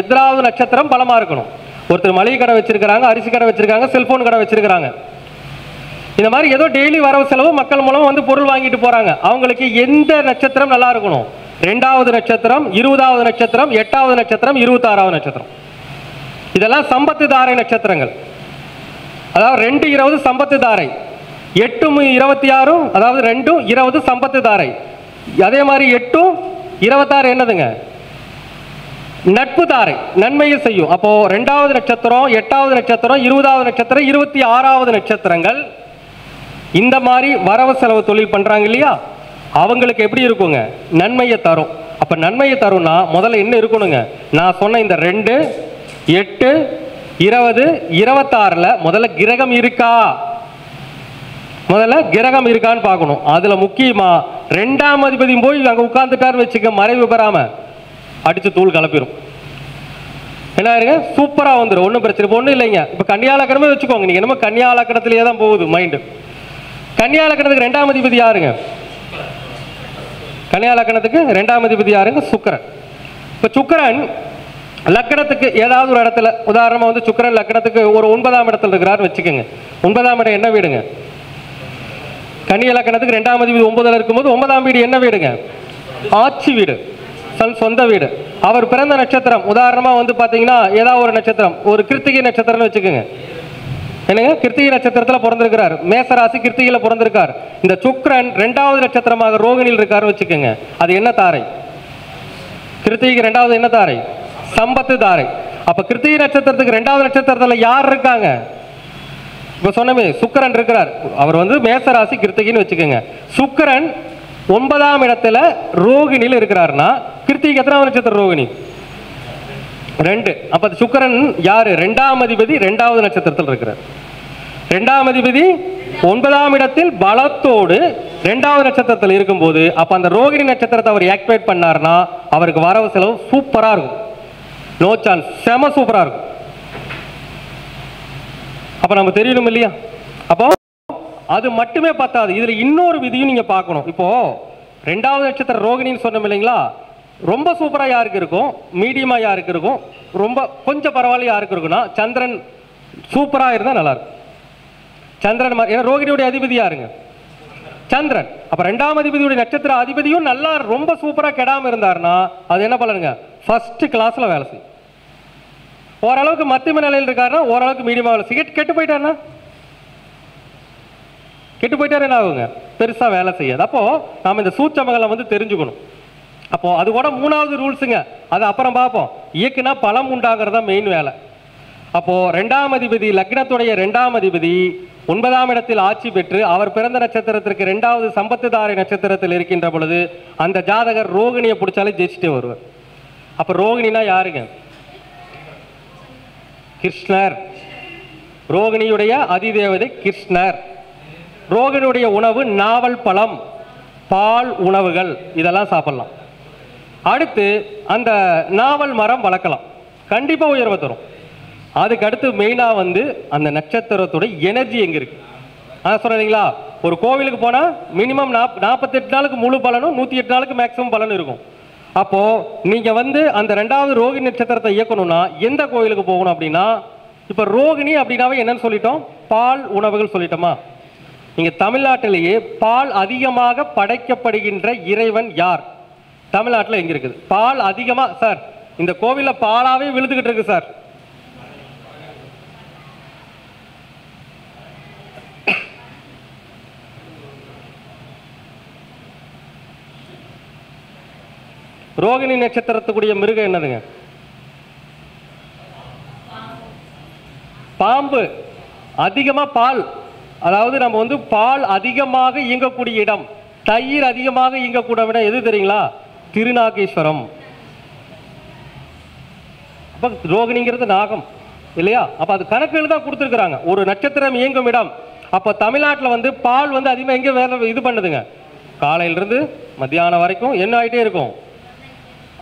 எத்தனாவது நட்சத்திரம் பலமா இருக்கணும்? ஒருத்தர் மளிகை கடை வச்சிருக்கிறாங்க, அரிசி கடை வச்சிருக்காங்க, செல்போன் கடை வச்சிருக்கிறாங்க. இந்த மாதிரி ஏதோ டெய்லி வரவு செலவு மக்கள் மூலம் வந்து பொருள் வாங்கிட்டு போறாங்க. அவங்களுக்கு எந்த நட்சத்திரம் நல்லா இருக்கணும்? 2வது நட்சத்திரம், 20வது நட்சத்திரம், 8வது நட்சத்திரம், 26வது நட்சத்திரம். இதெல்லாம் சம்பத்து தாரை நட்சத்திரங்கள். அதாவது 2 20 சம்பத்து தாரை, 8 26, அதாவது 2 20 சம்பத்து தாரை. அதே மாதிரி 8 26 என்னதுங்க? நட்பு தாரை, நன்மையை செய்யும். அப்போ 2வது நட்சத்திரம், 8வது நட்சத்திரம், 20வது நட்சத்திரம், 26வது நட்சத்திரங்கள் இந்த மாதிரி வரவு செலவு தொழில் பண்றாங்க இல்லையா, அவங்களுக்கு எப்படி இருக்குங்க? நன்மையை தரும். அப்ப நன்மையை தரும்னா முதல்ல என்ன இருக்கணுங்க? நான் சொன்ன இந்த 2 8 20 26ல முதல்ல கிரகம் இருக்கா? முதல்ல கிரகம் இருக்கான்னு பார்க்கணும். அதுல முக்கியமா 2ஆம் அதிபதி போய் அங்க உட்கார்ந்துட்டாருன்னு வச்சுக்க, மறைவு பெறாம அடிச்சு தூள் கலப்பிடும். என்ன இருங்க, சூப்பரா வந்துடும், ஒன்றும் பிரச்சனை ஒன்றும் இல்லைங்க. இப்போ கன்னியா லக்னமே வச்சுக்கோங்க, நீங்க என்னமோ கன்னியா லக்னத்திலேயே தான் போகுது மைண்டு. கன்னியா லக்னத்துக்கு 2ஆம் அதிபதி யாருங்க? கன்னியா லக்னத்துக்கு 2ஆம் அதிபதி யாருங்க? சுக்கிரன். இப்போ சுக்கிரன் லக்னத்துக்கு ஏதாவது ஒரு இடத்துல, உதாரணமா வந்து சுக்கிரன் லக்னத்துக்கு ஒரு 9ஆம் இடத்துல இருக்கிறாருன்னு வச்சுக்கோங்க. 9ஆம் இடம் என்ன வீடுங்க? கன்னியா லக்னத்துக்கு 2ஆம் அதிபதி 9ல் இருக்கும்போது 9ஆம் வீடு என்ன வீடுங்க? ஆட்சி வீடு, சொந்த வீடு. அவர் பிறந்த நட்சத்திரம் உதாரணமா வந்து பாத்தீங்கன்னா ஏதாவது ஒரு நட்சத்திரம், ஒரு கிருத்திகை நட்சத்திரம்னு வச்சுக்கோங்க. என்னங்க, கிருத்திகை நட்சத்திரத்தில் பிறந்திருக்கிறார், மேசராசி கிருத்திகையில பிறந்திருக்கார். இந்த சுக்கிரன் 2வது நட்சத்திரமாக ரோகிணியில் இருக்காருன்னு வச்சுக்கோங்க. அது என்ன தாரை? கிருத்திகைக்கு 2வது என்ன தாரை? சம்பத்து தாரை. அப்ப கிருத்திகை நட்சத்திரத்துக்கு 2வது நட்சத்திரத்தில் யார் இருக்காங்க? இப்ப சொன்னமே சுக்கிரன் இருக்கிறார். அவர் வந்து மேசராசி கிருத்திகைன்னு வச்சுக்கோங்க. சுக்கிரன் 9ஆம் இடத்துல ரோகிணியில் இருக்கிறார்னா கிருத்திகை எத்தனாவது நட்சத்திரம்? ரோகிணி 2. அப்ப சுக்கிரன் யாரு? 2ஆம் அதிபதி 2வது நட்சத்திரத்தில் இருக்கிறார். 2ஆம் அதிபதி 9ஆம் இடத்தில் பலத்தோடு 2வது நட்சத்திரத்தில் இருக்கும்போது, அப்ப அந்த ரோகிணி நட்சத்திரத்தை அவர் ஆக்டிவேட் பண்ணார்னா அவருக்கு வரவு செலவு சூப்பரா இருக்கும். நோ சான்ஸ், செம சூப்பரா இருக்கும். அப்ப நம்ம தெரியணும் இல்லையா? அப்போ அது மட்டுமே பத்தாது, இதுல இன்னொரு விதியும் நீங்க பார்க்கணும். இப்போ 2வது நட்சத்திரம் ரோகிணின்னு சொன்னோம் இல்லைங்களா, ரொம்ப சூப்பரா யாருக்கு இருக்கும்? மீடியமா யாருக்கு இருக்கும்? ரொம்ப கொஞ்சம் பரவாயில்ல யாருக்கு இருக்குன்னா சந்திரன் சூப்பரா இருந்தா நல்லா இருக்கும். சந்திரன், ஏன்னா ரோகிணியுடைய அதிபதி யாருங்க? சந்திரன். அப்ப 2ஆம் அதிபதியுடைய நட்சத்திர அதிபதியும் நல்லா ரொம்ப சூப்பரா கெடாம இருந்தாருன்னா அது என்ன பண்ணுங்க? ஃபர்ஸ்ட் கிளாஸ்ல வேலை செய்யும். ஓரளவுக்கு மத்தியம நிலையில் இருக்காருன்னா ஓரளவுக்கு மீடியமா வேலை செய்யும். கெட்டு போயிட்டாருன்னா கெட்டு போயிட்டாரு என்ன ஆகுங்க? பெருசா வேலை செய்யாது. அப்போ நாம இந்த சூட்சமங்களை வந்து தெரிஞ்சுக்கணும். அப்போ அது கூட 3வது ரூல்ஸுங்க, அது அப்புறம் பார்ப்போம். இயக்குனா பலம் உண்டாகிறதா மெயின் வேலை. அப்போ 2ஆம் அதிபதி, லக்னத்துடைய 2ஆம் அதிபதி 9ஆம் இடத்தில் ஆட்சி பெற்று அவர் பிறந்த நட்சத்திரத்திற்கு 2வது சம்பத்துதாரை நட்சத்திரத்தில் இருக்கின்ற பொழுது அந்த ஜாதகர் ரோகிணியை பிடிச்சாலே ஜெயிச்சுட்டே வருவார். அப்ப ரோகிணினா யாருங்க? கிருஷ்ணர். ரோகிணியுடைய அதிதேவதை கிருஷ்ணர். ரோகிணியுடைய உணவு நாவல் பழம், பால் உணவுகள் இதெல்லாம் சாப்பிடலாம். அடுத்து அந்த நாவல் மரம் வளர்க்கலாம், கண்டிப்பா உயர்வை தரும். அதுக்கு அடுத்து மெயினா வந்து அந்த நட்சத்திரத்தோட எனர்ஜி எங்க இருக்கு? சொன்னீங்களா, ஒரு கோவிலுக்கு போனா மினிமம் 48 நாளுக்கு முழு பலனும் 108 நாளுக்கு மேக்சிமம் பலன் இருக்கும். அப்போ நீங்க வந்து அந்த 2வது ரோகிணி நட்சத்திரத்தை இயக்கணும்னா எந்த கோவிலுக்கு போகணும் அப்படின்னா, இப்ப ரோகிணி அப்படின்னாவே என்னன்னு சொல்லிட்டோம்? பால் உணவுகள் சொல்லிட்டோமா? நீங்க தமிழ்நாட்டிலேயே பால் அதிகமாக படைக்கப்படுகின்ற இறைவன் யார்? தமிழ்நாட்டில் எங்க இருக்குது பால் அதிகமா? சார் இந்த கோவில்ல பாலாவே விழுந்துகிட்டு இருக்கு சார். ரோகிணி நட்சத்திரத்துக்குரிய மிருகம் என்னதுங்க? பாம்பு. அதிகமா பால், அதாவது நம்ம வந்து பால் அதிகமாக இயங்கக்கூடிய இடம், தயிர் அதிகமாக இயங்கக்கூடிய இடம் எது தெரியுங்களா? திருநாகேஸ்வரம். அப்ப ரோகிணிங்கிறது நாகம் இல்லையா? அப்ப அது கணக்குகள் தான் கொடுத்துருக்காங்க, ஒரு நட்சத்திரம் இயங்கும் இடம். அப்ப தமிழ்நாட்டில் வந்து பால் வந்து அதிகமாக எங்க வேலை இது பண்ணுதுங்க? காலையிலிருந்து மத்தியானம் வரைக்கும் என்ன ஆகிட்டே இருக்கும்?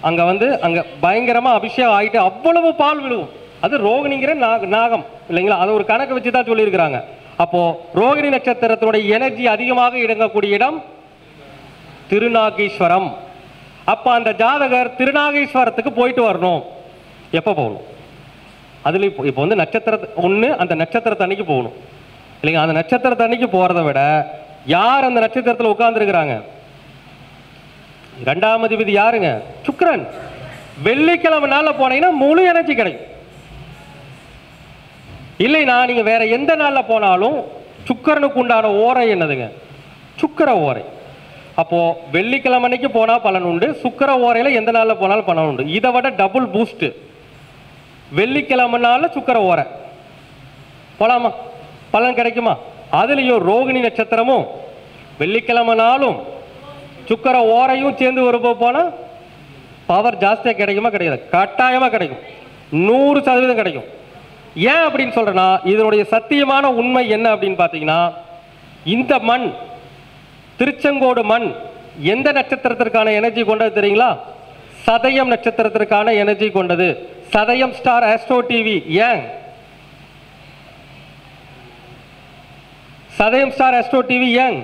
அங்க வந்து அங்க பயங்கரமா அபிஷேகம் ஆகிட்டு அவ்வளவு பால் விழுவும். அது ரோகிணிங்கிற நாகம் இல்லைங்களா? அதை ஒரு கணக்கு வச்சு தான் சொல்லியிருக்கிறாங்க. அப்போ ரோகிணி நட்சத்திரத்துடைய எனர்ஜி அதிகமாக இறங்கக்கூடிய இடம் திருநாகேஸ்வரம். அப்ப அந்த ஜாதகர் திருநாகேஸ்வரத்துக்கு போயிட்டு வரணும். எப்ப போகணும்? அதுல இப்போ வந்து நட்சத்திர ஒண்ணு அந்த நட்சத்திரத்தை அன்னைக்கு போகணும். இல்லைங்க. அந்த நட்சத்திரத்தை அன்னைக்கு போறதை விட யார் அந்த நட்சத்திரத்தில் உட்கார்ந்துருக்கிறாங்க? 2ஆம் அதிபதி யாருங்க? சுக்கிரன். வெள்ளிக்கிழமை நாள்ல போனீங்கன்னா முழு எனர்ஜி கிடைக்கும். இல்லைனா நீங்க வேற எந்த நாள்ல போனாலும் சுக்கிரனுக்கு உண்டான ஓரை என்னதுங்க? சுக்கிர ஓரை. அப்போ வெள்ளிக்கிழமை அன்னைக்கு போனா பலன் உண்டு, சுக்கிர ஓரையில எந்த நாள்ல போனாலும் பலன் உண்டு. இதை விட டபுள் பூஸ்ட் வெள்ளிக்கிழமை நாள்ல சுக்கிர ஓரை போலாமா? பலன் கிடைக்குமா? அதுலயும் ரோகிணி நட்சத்திரமும் வெள்ளிக்கிழமை நாளும் சுக்கிர ஓரையும் சேர்ந்து ஒரு போனா பவர் ஜாஸ்தியா கிடைக்குமா? கிடையாது. கட்டாயமா கிடைக்கும். 100% கிடைக்கும். ஏன் அப்படின்னு சொல்றேன்னா, இதனுடைய சத்தியமான உண்மை என்ன அப்படின்னு பாத்தீங்கன்னா, இந்த மண், திருச்செங்கோடு மண் எந்த நட்சத்திரத்திற்கான எனர்ஜி கொண்டது தெரியுங்களா? சதயம் நட்சத்திரத்திற்கான எனர்ஜி கொண்டது. சதயம் ஸ்டார் ஆஸ்ட்ரோ டிவி. ஏன் சதயம் ஸ்டார் ஆஸ்ட்ரோ டிவி? ஏன்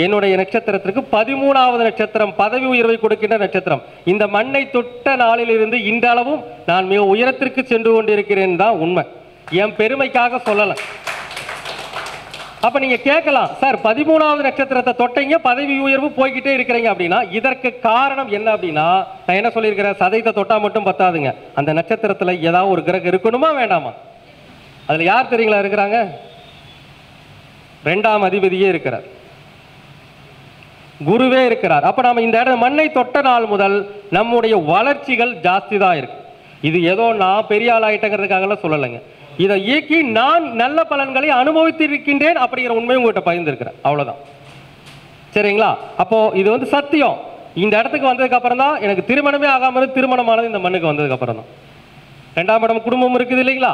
என்னுடைய நட்சத்திரத்திற்கு 13வது நட்சத்திரம், பதவி உயர்வை கொடுக்கின்ற நட்சத்திரம். இந்த மண்ணை தொட்ட நாளிலிருந்து இன்றளவும் நான் மிக உயரத்திற்கு சென்று கொண்டிருக்கிறேன் தான் உண்மை. என் பெருமைக்காக சொல்லல. அப்ப நீங்க கேட்கலாம், சார் 13வது நட்சத்திரத்தை தொட்டீங்க, பதவி உயர்வு போய்கிட்டே இருக்கிறீங்க அப்படின்னா இதற்கு காரணம் என்ன அப்படின்னா, நான் என்ன சொல்லியிருக்கிறேன்? சதயத்தை தொட்டா மட்டும் பத்தாதுங்க. அந்த நட்சத்திரத்துல ஏதாவது ஒரு கிரகம் இருக்கணுமா வேண்டாமா? அதுல யார் தெரியுங்களா இருக்கிறாங்க? 2ஆம் அதிபதியே இருக்கிறார், குருவே இருக்கிறார். அப்ப நாம இந்த இடம் மண்ணை தொட்ட நாள் முதல் நம்முடைய வளர்ச்சிகள் ஜாஸ்தி தான் இருக்கு. இது ஏதோ நான் பெரிய ஆள் ஆயிட்டங்கிறதுக்காக சொல்லலைங்க. இதை இயக்கி நான் நல்ல பலன்களை அனுபவித்திருக்கின்றேன் அப்படிங்கிற உண்மையை உங்கள்கிட்ட பகிர்ந்திருக்கிறேன். அவ்வளவுதான். சரிங்களா? அப்போ இது வந்து சத்தியம். இந்த இடத்துக்கு வந்ததுக்கு அப்புறம் தான் எனக்கு திருமணமே ஆகாம திருமணமானது இந்த மண்ணுக்கு வந்ததுக்கு அப்புறம் தான். 2ஆம் இடம் குடும்பம் இருக்குது இல்லைங்களா?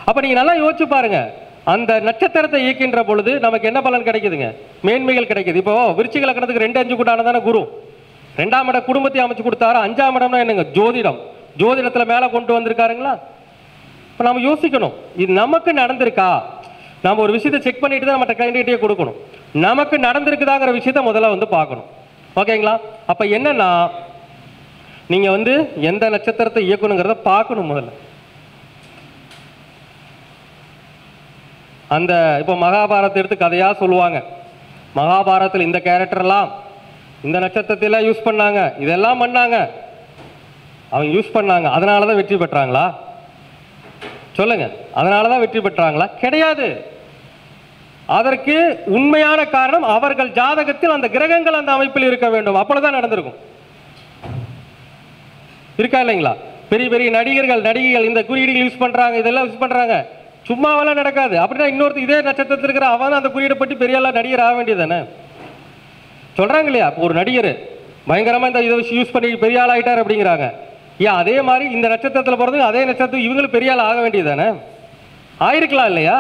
அப்ப நீங்க நல்லா யோசிச்சு பாருங்க. அந்த நட்சத்திரத்தை இயக்கின்ற பொழுது நமக்கு என்ன பலன் கிடைக்குதுங்க? மேன்மைகள் கிடைக்குது. இப்போ விருச்சிக லக்னத்துக்கு 2, 5 கூட்டானதான குரு. 2ஆம் இடம் குடும்பத்தை அமைச்சு கொடுத்தாரு. 5ஆம் இடம்னா என்னங்க? ஜோதிடம். ஜோதிடத்துல மேல கொண்டு வந்திருக்காருங்களா? இப்போ நம்ம யோசிக்கணும், இது நமக்கு நடந்திருக்கா? நம்ம ஒரு விஷயத்தை செக் பண்ணிட்டு தான் மற்ற கிளைண்ட்டே கொடுக்கணும். நமக்கு நடந்திருக்குதாங்கிற விஷயத்த முதல்ல வந்து பார்க்கணும். ஓகேங்களா? அப்ப என்னன்னா, நீங்க வந்து எந்த நட்சத்திரத்தை இயக்கணுங்கிறத பார்க்கணும் முதல்ல. அந்த இப்போ மகாபாரத்தை எடுத்து கதையா சொல்லுவாங்க. மகாபாரதத்தில் இந்த கேரக்டர்லாம் இந்த நட்சத்திரத்தில் யூஸ் பண்ணாங்க, இதெல்லாம் பண்ணாங்க, அவங்க யூஸ் பண்ணாங்க, அதனால தான் வெற்றி பெற்றாங்களா? சொல்லுங்க. அதனால தான் வெற்றி பெற்றாங்களா? கிடையாது. அதற்கு உண்மையான காரணம் அவர்கள் ஜாதகத்தில் அந்த கிரகங்கள் அந்த அமைப்பில் இருக்க வேண்டும். அப்பொழுதுதான் நடந்திருக்கும். இருக்கா இல்லைங்களா? பெரிய பெரிய நடிகர்கள், நடிகைகள் இந்த குறியீடுகள் யூஸ் பண்றாங்க, இதெல்லாம் யூஸ் பண்றாங்க. சும்மாவெல்லாம் நடக்காது. அப்படின்னா இன்னொருத்தர் இதே நட்சத்திரத்தில் இருக்கிற அவன் அந்த குறியீடை பற்றி பெரிய நடிகர் ஆக வேண்டியதானே? சொல்றாங்க இல்லையா? ஒரு நடிகர் பயங்கரமா இந்த இதை யூஸ் பண்ணி பெரிய ஆள் ஆயிட்டார் அப்படிங்கிறாங்க. ஏன் அதே மாதிரி இந்த நட்சத்திரத்தில் போறது அதே நட்சத்திரம் இவங்களும் பெரிய ஆள் ஆக வேண்டியதானே? ஆயிருக்கலாம் இல்லையா?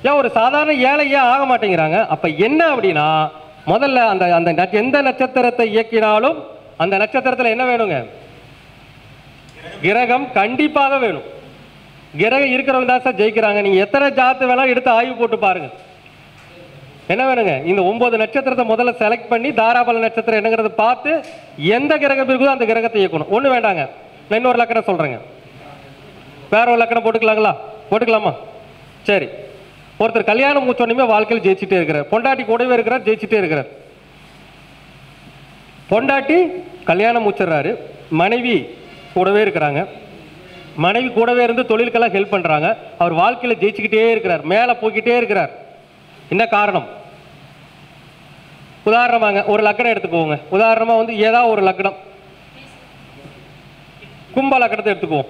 ஏன் ஒரு சாதாரண ஏழை ஏன் ஆக மாட்டேங்கிறாங்க? அப்ப என்ன அப்படின்னா, முதல்ல அந்த அந்த எந்த நட்சத்திரத்தை இயக்கினாலும் அந்த நட்சத்திரத்தில் என்ன வேணுங்க? கிரகம் கண்டிப்பாக வேணும். கிரகம் இருக்கிறவங்க தான் சார் ஜெயிக்கிறாங்க. நீங்க எத்தனை ஜாதகத்தை வேணாலும் எடுத்து ஆய்வு போட்டு பாருங்க. என்ன வேணுங்க? இந்த 9 நட்சத்திரத்தை முதல்ல செலக்ட் பண்ணி தாராபல நட்சத்திரம் என்னங்கிறத பார்த்து எந்த கிரகம் இருக்குதோ அந்த கிரகத்தை இயக்கணும். ஒண்ணு வேண்டாங்க, நான் இன்னொரு லக்கணம் சொல்றேங்க. வேற ஒரு லக்கணம் போட்டுக்கலாங்களா? போட்டுக்கலாமா? சரி. ஒருத்தர் கல்யாணம் முடிச்சோடனே வாழ்க்கையில் ஜெயிச்சுட்டே இருக்கிறார். பொண்டாட்டி கூடவே இருக்கிறார், ஜெயிச்சுட்டே இருக்கிறார். பொண்டாட்டி கல்யாணம் முடிச்சிடறாரு, மனைவி கூடவே இருக்கிறாங்க. மனைவி கூடவே இருந்து தொழிலுக்கெல்லாம் ஹெல்ப் பண்றாங்க. அவர் வாழ்க்கையில் ஜெயிச்சுக்கிட்டே இருக்கிறார், மேலே போய்கிட்டே இருக்கிறார். என்ன காரணம்? உதாரணமாங்க ஒரு லக்கணம் எடுத்துக்குவோங்க. உதாரணமா வந்து ஏதாவது ஒரு லக்கணம், கும்ப லக்கணத்தை எடுத்துக்குவோம்.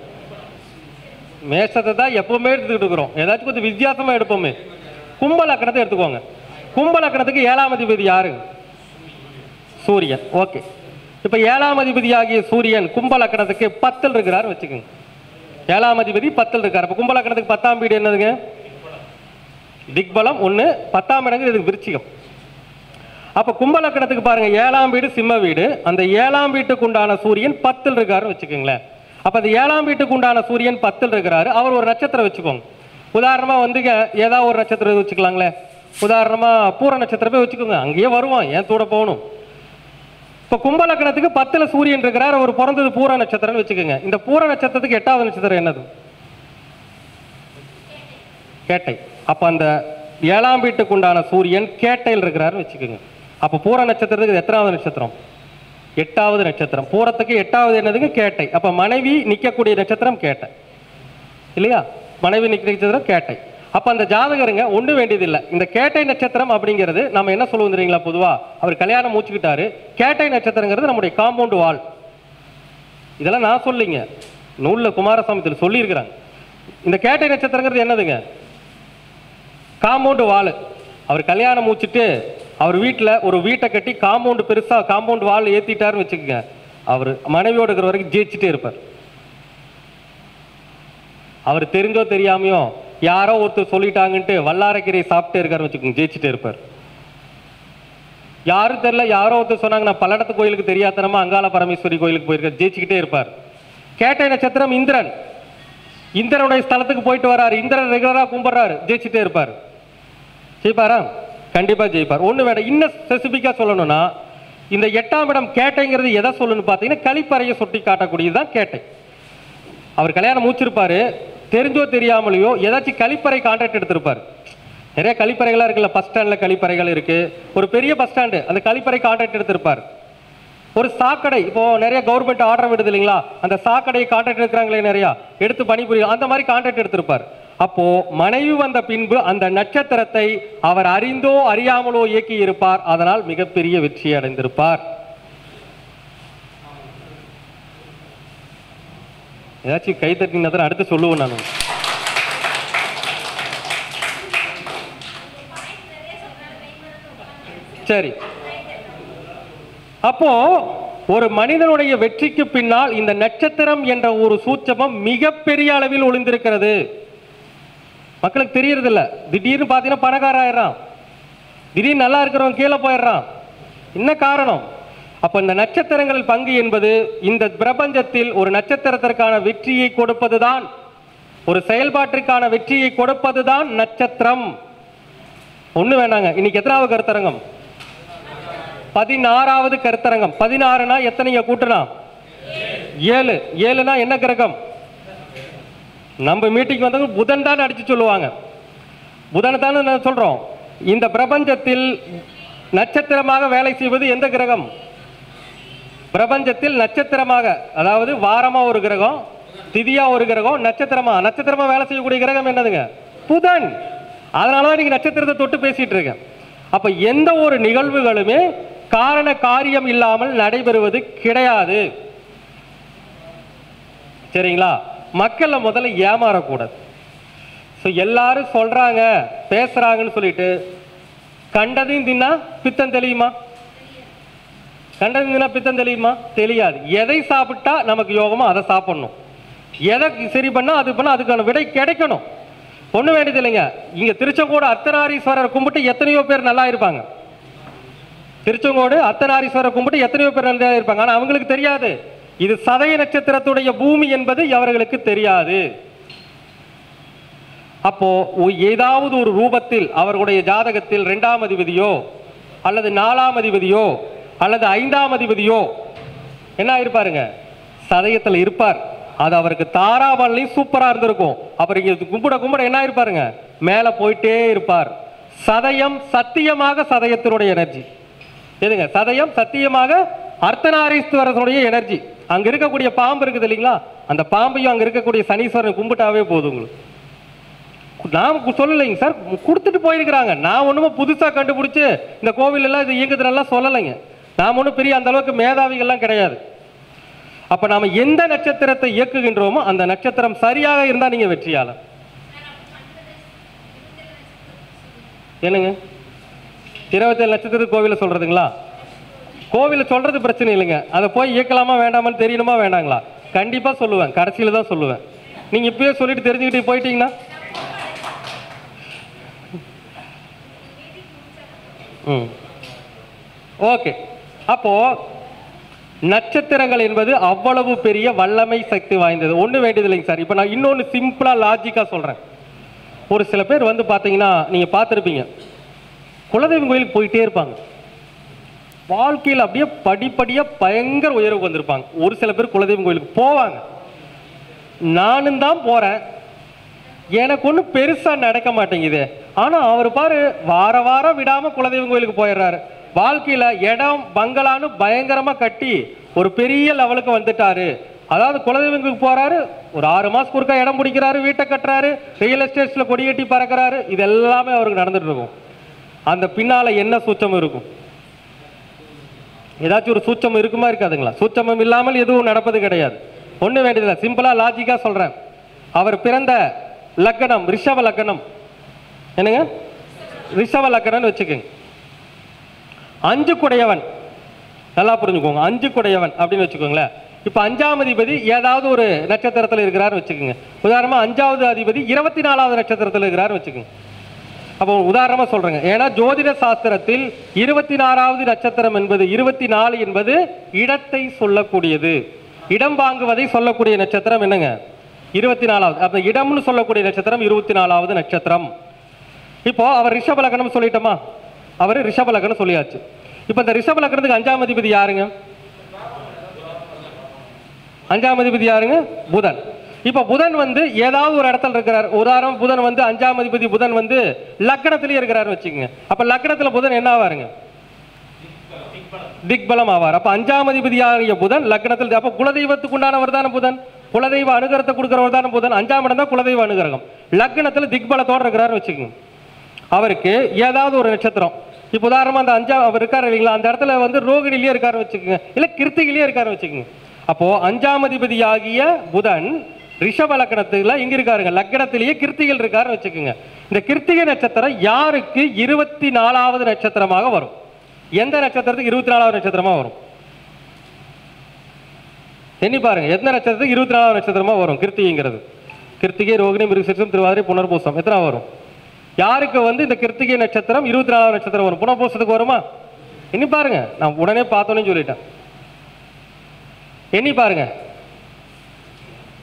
மேஷத்தை தான் எப்பவுமே எடுத்துக்கிட்டு இருக்கிறோம், ஏதாச்சும் கொஞ்சம் வித்தியாசமா எடுப்போமே. கும்ப லக்கணத்தை எடுத்துக்கோங்க. கும்ப லக்கணத்துக்கு 7ஆம் அதிபதி யாரு? சூரியன். ஓகே. இப்ப 7ஆம் அதிபதி ஆகிய சூரியன் கும்ப லக்கணத்துக்கு 10 இருக்கிறார் வச்சுக்கோங்க. 7ஆம் அதிபதி 10 இருக்கார். அப்ப கும்ப லக்கணத்துக்கு 10ஆம் வீடு என்னதுங்க? திக்பலம் 1. 10ஆம் இடங்கு இதுக்கு விருச்சிகம். அப்ப கும்ப லக்கணத்துக்கு பாருங்க, 7ஆம் வீடு சிம்ம வீடு. அந்த 7ஆம் வீட்டுக்கு உண்டான சூரியன் 10 இருக்காரு வச்சுக்கோங்களேன். அப்ப அந்த 7ஆம் வீட்டுக்கு உண்டான சூரியன் 10 இருக்கிறாரு. அவர் ஒரு நட்சத்திரம் வச்சுக்கோங்க. உதாரணமா வந்து ஏதாவது ஒரு நட்சத்திரம் வச்சுக்கலாங்களே. உதாரணமா பூர நட்சத்திரமே வச்சுக்கோங்க, அங்கேயே வருவான், ஏன் தூட போகணும். இப்ப கும்ப லக்கணத்துக்கு 10ல் சூரியன் இருக்கிறார், அவர் பிறந்தது பூர நட்சத்திரம்னு வச்சுக்கோங்க. இந்த பூர நட்சத்திரத்துக்கு 8வது நட்சத்திரம் என்னது? கேட்டை. அப்போ அந்த 7ஆம் வீட்டுக்கு உண்டான சூரியன் கேட்டையில் இருக்கிறாருன்னு வச்சுக்கோங்க. அப்போ பூர நட்சத்திரத்துக்கு எத்தனாவது நட்சத்திரம்? 8வது நட்சத்திரம். பூரத்துக்கு 8வது என்னதுங்க? கேட்டை. அப்போ மனைவி நிற்கக்கூடிய நட்சத்திரம் கேட்டை இல்லையா? மனைவி நிற்கிற நட்சத்திரம் கேட்டை. அப்போ அந்த ஜாதகருங்க ஒன்றும் வேண்டியதில்லை. இந்த கேட்டை நட்சத்திரம் அப்படிங்கிறது நம்ம என்ன சொல்லுவோம் தெரியுங்களா? பொதுவாக அவர் கல்யாணம் மூச்சுக்கிட்டாரு. கேட்டை நட்சத்திரங்கிறது நம்முடைய காம்பவுண்ட் வால். இதெல்லாம் நான் சொல்லிங்க, நூலில் குமாரசாமித்தில் சொல்லியிருக்கிறாங்க. இந்த கேட்டை நட்சத்திரங்கிறது என்னதுங்க? காம்பவுண்டு வால். அவர் கல்யாணம் மூச்சுட்டு அவர் வீட்டில் ஒரு வீட்டை கட்டி காம்பவுண்டு பெருசாக காம்பவுண்டு வால் ஏற்றிட்டாருன்னு வச்சுக்கோங்க, அவர் மனைவியோடு இருக்கிற வரைக்கும் ஜெயிச்சுட்டே இருப்பார். அவர் தெரிஞ்சோ தெரியாமையோ யாரோ ஒருத்தர் சொல்லிட்டாங்கன்ட்டு வல்லாரக்கீரை சாப்பிட்டே இருக்காருன்னு வச்சுக்கோங்க, ஜெயிச்சுட்டே இருப்பார். யாரும் தெரியல, யாரோ ஒருத்தர் சொன்னாங்க நான் பல்லடத்து கோயிலுக்கு தெரியாதனமா அங்காள பரமேஸ்வரி கோயிலுக்கு போயிருக்கார், ஜெயிச்சுக்கிட்டே இருப்பார். கேட்டை நட்சத்திரம் இந்திரன். இந்திரனுடைய ஸ்தலத்துக்கு போயிட்டு வராரு, இந்திரன் ரெகுலராக கும்பிட்றாரு, ஜெயிச்சுட்டே இருப்பார். ஜெயிப்பாரா? கண்டிப்பாக ஜெயிப்பார். ஒன்று வேண்டாம், இன்னும் ஸ்பெசிஃபிக்காக சொல்லணும்னா இந்த 8ஆம் இடம் கேட்டைங்கிறது எதை சொல்லணும்னு பார்த்தீங்கன்னா கழிப்பறையை சுட்டி காட்டக்கூடியது தான் கேட்டை. அவர் கல்யாணம் மூச்சிருப்பாரு, தெரிஞ்சோ தெரியாமலையோ ஏதாச்சும் கழிப்பறை கான்ட்ராக்ட் எடுத்திருப்பார். நிறைய கழிப்பறைகளாக இருக்குல்ல, பஸ் ஸ்டாண்டில் கழிப்பறைகள் இருக்குது, ஒரு பெரிய பஸ் ஸ்டாண்டு, அந்த கழிப்பறை கான்ட்ராக்ட் எடுத்திருப்பார். ஒரு சாக்கடை, இப்போது நிறைய கவர்மெண்ட் ஆர்டர் விடுது இல்லைங்களா, அந்த சாக்கடையை கான்ட்ராக்ட் எடுக்கிறாங்களே நிறையா, எடுத்து பணிபுரியும், அந்த மாதிரி கான்ட்ராக்ட் எடுத்திருப்பார். அப்போ மனைவி வந்த பின்பு அந்த நட்சத்திரத்தை அவர் அறிந்தோ அறியாமலோ இயக்கி இருப்பார். அதனால் மிகப்பெரிய வெற்றி அடைந்திருப்பார். ஏதாச்சும் கை தட்டினதான் அடுத்து சொல்லுவேன் நான். சரி, அப்போ ஒரு மனிதனுடைய வெற்றிக்கு பின்னால் இந்த நட்சத்திரம் என்ற ஒரு சூட்சமம் மிகப்பெரிய அளவில் ஒளிந்திருக்கிறது. மக்களுக்கு தெரியறது இல்லை. திடீர்னு பார்த்தீங்கன்னா பணக்கார ஆயிடுறான், திடீர்னு நல்லா இருக்கிறவன் கீழே போயிடுறான். என்ன காரணம்? அப்போ இந்த நட்சத்திரங்களில் பங்கு என்பது இந்த பிரபஞ்சத்தில் ஒரு நட்சத்திரத்திற்கான வெற்றியை கொடுப்பதுதான், ஒரு செயல்பாட்டிற்கான வெற்றியை கொடுப்பதுதான் நட்சத்திரம். ஒண்ணு வேணாங்க. இன்னைக்கு எத்தனாவது கருத்தரங்கம்? 16வது கருத்தரங்கம். 16னா எத்தனைங்க கூட்டலாம்? 7. 7னா என்ன கிரகம்? நம்ம மீட்டிங் வந்தவங்க புதன் தான் அடிச்சு சொல்லுவாங்க. புதன் தானே நான் சொல்றோம். இந்த பிரபஞ்சத்தில் நட்சத்திரமாக வேலை செய்வது எந்த கிரகம்? பிரபஞ்சத்தில் நட்சத்திரமாக, அதாவது வாரமா ஒரு கிரகம், திதியா ஒரு கிரகம், நட்சத்திரமா வேலை செய்யக்கூடிய கிரகம் என்னதுங்க? புதன். அதனாலதான் நீங்க நட்சத்திரத்தை தொட்டு பேசிட்டு இருக்கேன். அப்ப எந்த ஒரு நிகழ்வுகளுமே காரண காரியம் இல்லாமல் நடைபெறுவது கிடையாது. சரிங்களா? மக்கள்ல முதல்ல ஏமாறக்கூடாது. எல்லாரும் சொல்றாங்க பேசுறாங்கன்னு சொல்லிட்டு கண்டதையும் தின்னா பித்தம் தெளியுமா? கண்டதையும் தின்னா பித்தம் தெளியுமா? தெரியாது. எதை சாப்பிட்டா நமக்கு யோகமோ அதை சாப்பிடணும். எதை சரி பண்ணா அது பண்ணா அதுக்கான விடை கிடைக்கணும். ஒண்ணு வேண்டியது இல்லைங்க. இங்க திருச்செங்கோடு அர்த்தநாரீஸ்வரர் கும்பிட்டு எத்தனையோ பேர் நல்லா இருப்பாங்க. திருச்செங்கோடு அர்த்தநாரீஸ்வரர் கும்பிட்டு எத்தனையோ பேர் நல்லா இருப்பாங்க. ஆனா அவங்களுக்கு தெரியாது இது சதய நட்சத்திரத்துடைய பூமி என்பது அவர்களுக்கு தெரியாது. அப்போ ஏதாவது ஒரு ரூபத்தில் அவர்களுடைய ஜாதகத்தில் 2ஆம் அதிபதியோ அல்லது 4ஆம் அதிபதியோ அல்லது 5ஆம் அதிபதியோ என்ன இருப்பாருங்க? சதயத்தில் இருப்பார். அது அவருக்கு தாராபலனையும் சூப்பரா இருந்திருக்கும். அப்புறம் இங்க கும்பிட கும்பிட என்ன இருப்பாருங்க? மேல போயிட்டே இருப்பார். சதயம் சத்தியமாக சதயத்தினுடைய எனர்ஜி எதுங்க? சதயம் சத்தியமாக அர்த்தநாரீஸ்வரனுடைய எனர்ஜி. அங்க இருக்கக்கூடிய பாம்பு இருக்குது இல்லைங்களா, அந்த பாம்பையும் அங்க இருக்கக்கூடிய சனீஸ்வரன் கும்பிட்டாவே போதும் உங்களுக்கு. நான் சொல்லலைங்க சார், கொடுத்துட்டு போயிருக்கிறாங்க. நான் ஒண்ணுமே புதுசா கண்டுபிடிச்சு இந்த கோவில் எல்லாம் இது இயங்குதுலாம் சொல்லலைங்க. நாம் ஒன்றும் பெரிய அந்த அளவுக்கு மேதாவிகள்லாம் கிடையாது. அப்ப நாம எந்த நட்சத்திரத்தை இயக்குகின்றோமோ அந்த நட்சத்திரம் சரியாக இருந்தா நீங்க வெற்றியாளர். என்னங்க 27 நட்சத்திரத்துக்கு கோவில சொல்றதுங்களா? கோவில சொல்றது பிரச்சனை இல்லைங்க. அதை போய் இயக்கலாமா வேண்டாமான்னு தெரியணுமா வேண்டாங்களா? கண்டிப்பா சொல்லுவேன், கடைசியில தான் சொல்லுவேன். நீங்க இப்பயே சொல்லிட்டு தெரிஞ்சுக்கிட்டு போயிட்டீங்கன்னா ஓகே. அப்போ நட்சத்திரங்கள் என்பது அவ்வளவு பெரிய வல்லமை சக்தி வாய்ந்தது. ஒண்ணு வேண்டியது இல்லைங்க சார். இப்ப நான் இன்னொன்னு சிம்பிளா லாஜிக்கா சொல்றேன். ஒரு சில பேர் வந்து பாத்தீங்கன்னா நீங்க பார்த்திருப்பீங்க, குலதெய்வம் கோயிலுக்கு போயிட்டே இருப்பாங்க. வாழ்க்கையில் அப்படியே படிப்படியா பயங்கர உயர்வுக்கு வந்திருப்பாங்க. ஒரு சில பேர் குலதெய்வம் கோயிலுக்கு போவாங்க. நானும் தான் போறேன், எனக்கு ஒன்றும் பெருசாக நடக்க மாட்டேங்குது. ஆனால் அவர் பாரு வார வாரம் விடாமல் குலதெய்வம் கோயிலுக்கு போயிடுறாரு. வாழ்க்கையில் இடம் பங்களான்னு பயங்கரமாக கட்டி ஒரு பெரிய லெவலுக்கு வந்துட்டாரு. அதாவது குலதெய்வங்களுக்கு போகிறாரு, ஒரு 6 மாதத்துக்கு ஒருக்கா இடம் பிடிக்கிறாரு, வீட்டை கட்டுறாரு, ரியல் எஸ்டேட்ஸில் கொடி கட்டி பறக்கிறாரு. இது எல்லாமே அவருக்கு நடந்துட்டு இருக்கும். அந்த பின்னால் என்ன சூட்சம் இருக்கும்? ஏதாச்சும் ஒரு சூட்சம் இருக்குமா இருக்காதுங்களா? சூட்சமம் இல்லாமல் எதுவும் நடப்பது கிடையாது. ஒன்றும் வேண்டியதில்லை. சிம்பிளாக லாஜிக்காக சொல்கிறேன். அவர் பிறந்த லக்னம் ரிஷப லக்னம். என்னங்க? ரிஷப லக்னம்னு வச்சுக்கோங்க. 5 குடையவன், நல்லா புரிஞ்சுக்கோங்க. 5 குடையவன் அப்படின்னு வச்சுக்கோங்களேன். இப்போ 5ஆம் அதிபதி ஏதாவது ஒரு நட்சத்திரத்தில் இருக்கிறாருன்னு வச்சுக்கோங்க. உதாரணமாக 5வது அதிபதி 24வது நட்சத்திரத்தில் இருக்கிறாருன்னு வச்சுக்கோங்க. அப்போ உதாரணமாக சொல்கிறேங்க. ஏன்னா ஜோதிட சாஸ்திரத்தில் 24வது நட்சத்திரம் என்பது 24 என்பது இடத்தை சொல்லக்கூடியது. இடம் வாங்குவதை சொல்லக்கூடிய நட்சத்திரம் என்னங்க? 24வது. அப்போ இடம்னு சொல்லக்கூடிய நட்சத்திரம் 24வது நட்சத்திரம். இப்போ அவர் ரிஷப லக்னம் சொல்லிட்டோமா? அவர் ரிஷப லக்னம் சொல்லியாச்சு. இப்போ இந்த ரிஷப லக்னத்துக்கு 5ஆம் அதிபதி யாருங்க? 5ஆம் அதிபதி யாருங்க? புதன். இப்போ புதன் வந்து ஏதாவது ஒரு இடத்துல இருக்கிறார். உதாரணம், புதன் வந்து 5ஆம் அதிபதி புதன் வந்து லக்னத்திலேயே இருக்கிறாருன்னு வச்சுக்கோங்க. அப்போ லக்னத்தில் புதன் என்ன ஆவாருங்க? திக்பலம் ஆவார். அப்போ 5ஆம் அதிபதி யாருங்க? புதன் லக்னத்தில். அப்போ குலதெய்வத்துக்கு உண்டானவர் தானே புதன். குலதெய்வ அனுகிரகத்தை கொடுக்குறவர் தானே புதன். 5ஆம் இடம் தான் குலதெய்வ அனுகிரகம். லக்னத்தில் திக்பலத்தோடு இருக்கிறாருன்னு வச்சுக்கோங்க. அவருக்கு ஏதாவது ஒரு நட்சத்திரம், இப்போ உதாரணமாக அந்த அவர் இருக்காரு இல்லைங்களா, அந்த இடத்துல வந்து ரோகிணிலேயே இருக்காருன்னு வச்சுக்கோங்க, இல்லை கிருத்திகிலேயே இருக்காருன்னு வச்சுக்கோங்க. அப்போ 5ஆம் அதிபதி ஆகிய புதன் ரிஷப லக்னத்துல இங்க இருக்காருங்க, லக்னத்திலேயே கிருத்திகள் இருக்காருன்னு வச்சுக்கோங்க. இந்த கிருத்திகை நட்சத்திரம் யாருக்கு 24வது நட்சத்திரமாக வரும்? எந்த நட்சத்திரத்துக்கு 24வது நட்சத்திரமா வரும்? எண்ணி பாருங்க. எந்த நட்சத்திரத்துக்கு 24வது நட்சத்திரமா வரும்? கிருத்திகைங்கிறது. கிருத்திகை, ரோகிணி, மிருகசீரிஷம், திருவாதிரை, புனர்பூசம். எத்தனை வரும்? யாருக்கு வந்து இந்த கிருத்திகை நட்சத்திரம் 24வது நட்சத்திரம் வரும்? புனர்பூசத்துக்கு வருமா? எண்ணி பாருங்க. நான் உடனே பார்த்தோன்னே சொல்லிட்டேன். எண்ணி பாருங்க.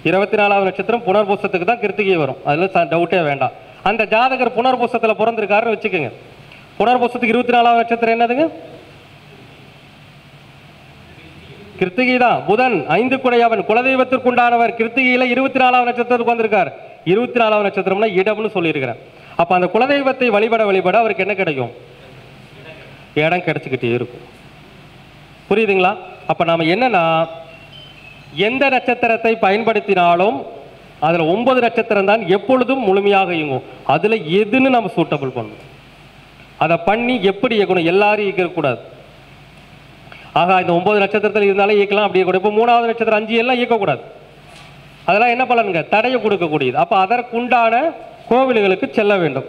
24வது நட்சத்திரம் புனர்பூசத்துக்கு தான் கிருத்திகை வரும். அதில் டவுட்டே வேண்டாம். அந்த ஜாதகர் புனர்பூசத்தில் பிறந்திருக்காருன்னு வச்சுக்கோங்க. புனர்பூசத்துக்கு 24வது நட்சத்திரம் என்னதுங்க? கிருத்திகை தான். புதன் 5 குடையவன், குலதெய்வத்திற்கு உண்டானவர். கிருத்திகையில 24வது நட்சத்திரத்துக்கு வந்திருக்கார். 24வது நட்சத்திரம்னா இடம்னு சொல்லியிருக்கிறேன். அப்ப அந்த குலதெய்வத்தை வழிபட வழிபட அவருக்கு என்ன கிடைக்கும்? இடம் கிடைச்சிக்கிட்டே இருக்கும். புரியுதுங்களா? அப்ப நாம என்னன்னா, எந்த நட்சத்திரத்தை பயன்படுத்தினாலும் அதுல 9 நட்சத்திரம் தான் எப்பொழுதும் முழுமையாக இயங்கும். அதுல எதுன்னு நம்ம சூட்டபிள் பண்ணணும். அதை பண்ணி எப்படி இயக்கணும்? எல்லாரும் இயக்கக்கூடாது. ஆகா, இந்த 9 நட்சத்திரத்தில் இருந்தாலும் இயக்கலாம், அப்படியே கூட. இப்போ 3வது நட்சத்திரம் 5 எல்லாம் இயக்கக்கூடாது. அதெல்லாம் என்ன பலனுங்க? தடையை கொடுக்கக்கூடியது. அப்போ அதற்குண்டான கோவில்களுக்கு செல்ல வேண்டும்.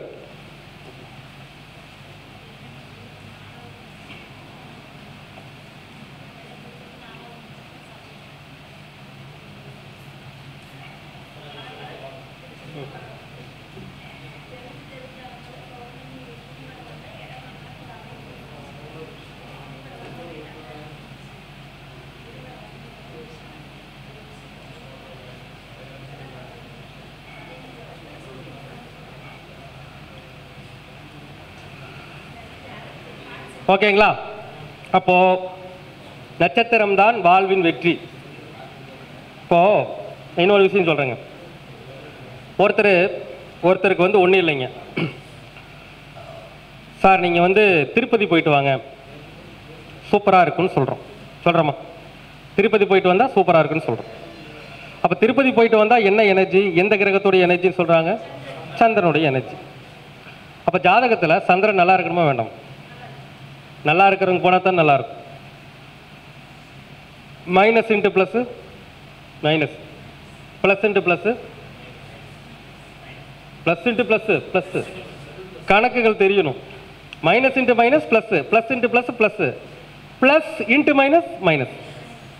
ஓகேங்களா? அப்போ நட்சத்திரம் தான் வாழ்வின் வெற்றி. இப்போ இன்னொரு விஷயம் சொல்றேங்க. ஒருத்தருக்கு வந்து ஒன்றும் இல்லைங்க சார், நீங்கள் வந்து திருப்பதி போயிட்டு வாங்க, சூப்பராக இருக்குன்னு சொல்கிறோமா? திருப்பதி போயிட்டு வந்தால் சூப்பராக இருக்குன்னு சொல்கிறோம். அப்போ திருப்பதி போயிட்டு வந்தால் என்ன எனர்ஜி? எந்த கிரகத்துடைய எனர்ஜின்னு சொல்கிறாங்க? சந்திரனுடைய எனர்ஜி. அப்போ ஜாதகத்தில் சந்திரன் நல்லா இருக்கணுமா வேண்டாம்? நல்லா இருக்கிறவங்க போனால் தான் நல்லா இருக்கும். Minus into plus, minus, plus into plus, plus into plus, plus. கணக்குகள் தெரியணும். Minus into minus plus, plus into plus plus, plus into minus minus.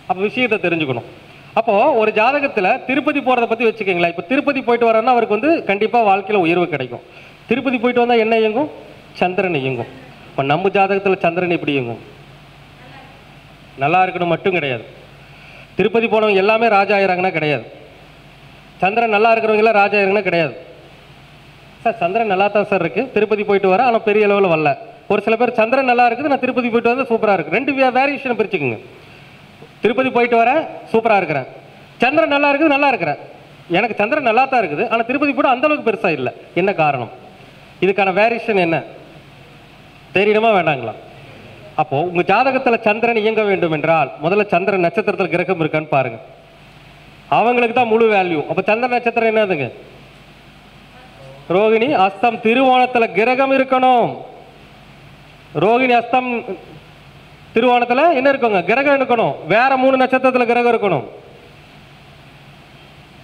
அப்போ விஷயத்தை தெரிஞ்சுக்கணும். அப்போது ஒரு ஜாதகத்தில் திருப்பதி போகிறத பற்றி வச்சுக்கோங்களேன். இப்போ திருப்பதி போயிட்டு வரேன்னா அவருக்கு வந்து கண்டிப்பாக வாழ்க்கையில் உயர்வு கிடைக்கும். திருப்பதி போயிட்டு வந்தால் என்ன இயங்கும்? சந்திரன் இயங்கும். இப்போ நம்ம ஜாதகத்தில் சந்திரன் எப்படி இயங்கும்? நல்லா இருக்கணும் மட்டும் கிடையாது. திருப்பதி போனவங்க எல்லாமே ராஜா ஆயிராங்கன்னா கிடையாது. சந்திரன் நல்லா இருக்கிறவங்க எல்லாம் ராஜா ஆயிராங்கன்னா கிடையாது. சார் சந்திரன் நல்லா தான் சார் இருக்குது, திருப்பதி போயிட்டு வரேன், ஆனால் பெரிய அளவில் வரல. ஒரு சில பேர் சந்திரன் நல்லா இருக்குது, நான் திருப்பதி போயிட்டு வந்தால் சூப்பராக இருக்குது. 2 வேரியேஷன் பிரிச்சுக்குங்க. திருப்பதி போயிட்டு வரேன், சூப்பராக இருக்கிறேன். சந்திரன் நல்லா இருக்குது, நல்லா இருக்கிறேன். எனக்கு சந்திரன் நல்லா தான் இருக்குது, ஆனால் திருப்பதி கூட அந்த அளவுக்கு பெருசாக இல்லை. என்ன காரணம்? இதுக்கான வேரியேஷன் என்ன தெரியணுமா வேண்டாங்களா? அப்போது உங்கள் ஜாதகத்தில் சந்திரன் இயங்க வேண்டும் என்றால் முதல்ல சந்திரன் நட்சத்திரத்தில் கிரகம் இருக்கான்னு பாருங்க. அவங்களுக்கு தான் முழு வேல்யூ. அப்போ சந்திரன் நட்சத்திரம் என்னதுங்க? ரோகிணி அஸ்தம் திருவோணத்தில் கிரகம் இருக்கணும். ரோகிணி அஸ்தம் திருவோணத்தில் என்ன இருக்குங்க? கிரகம் இருக்கணும். வேற 3 நட்சத்திரத்தில் கிரகம் இருக்கணும்.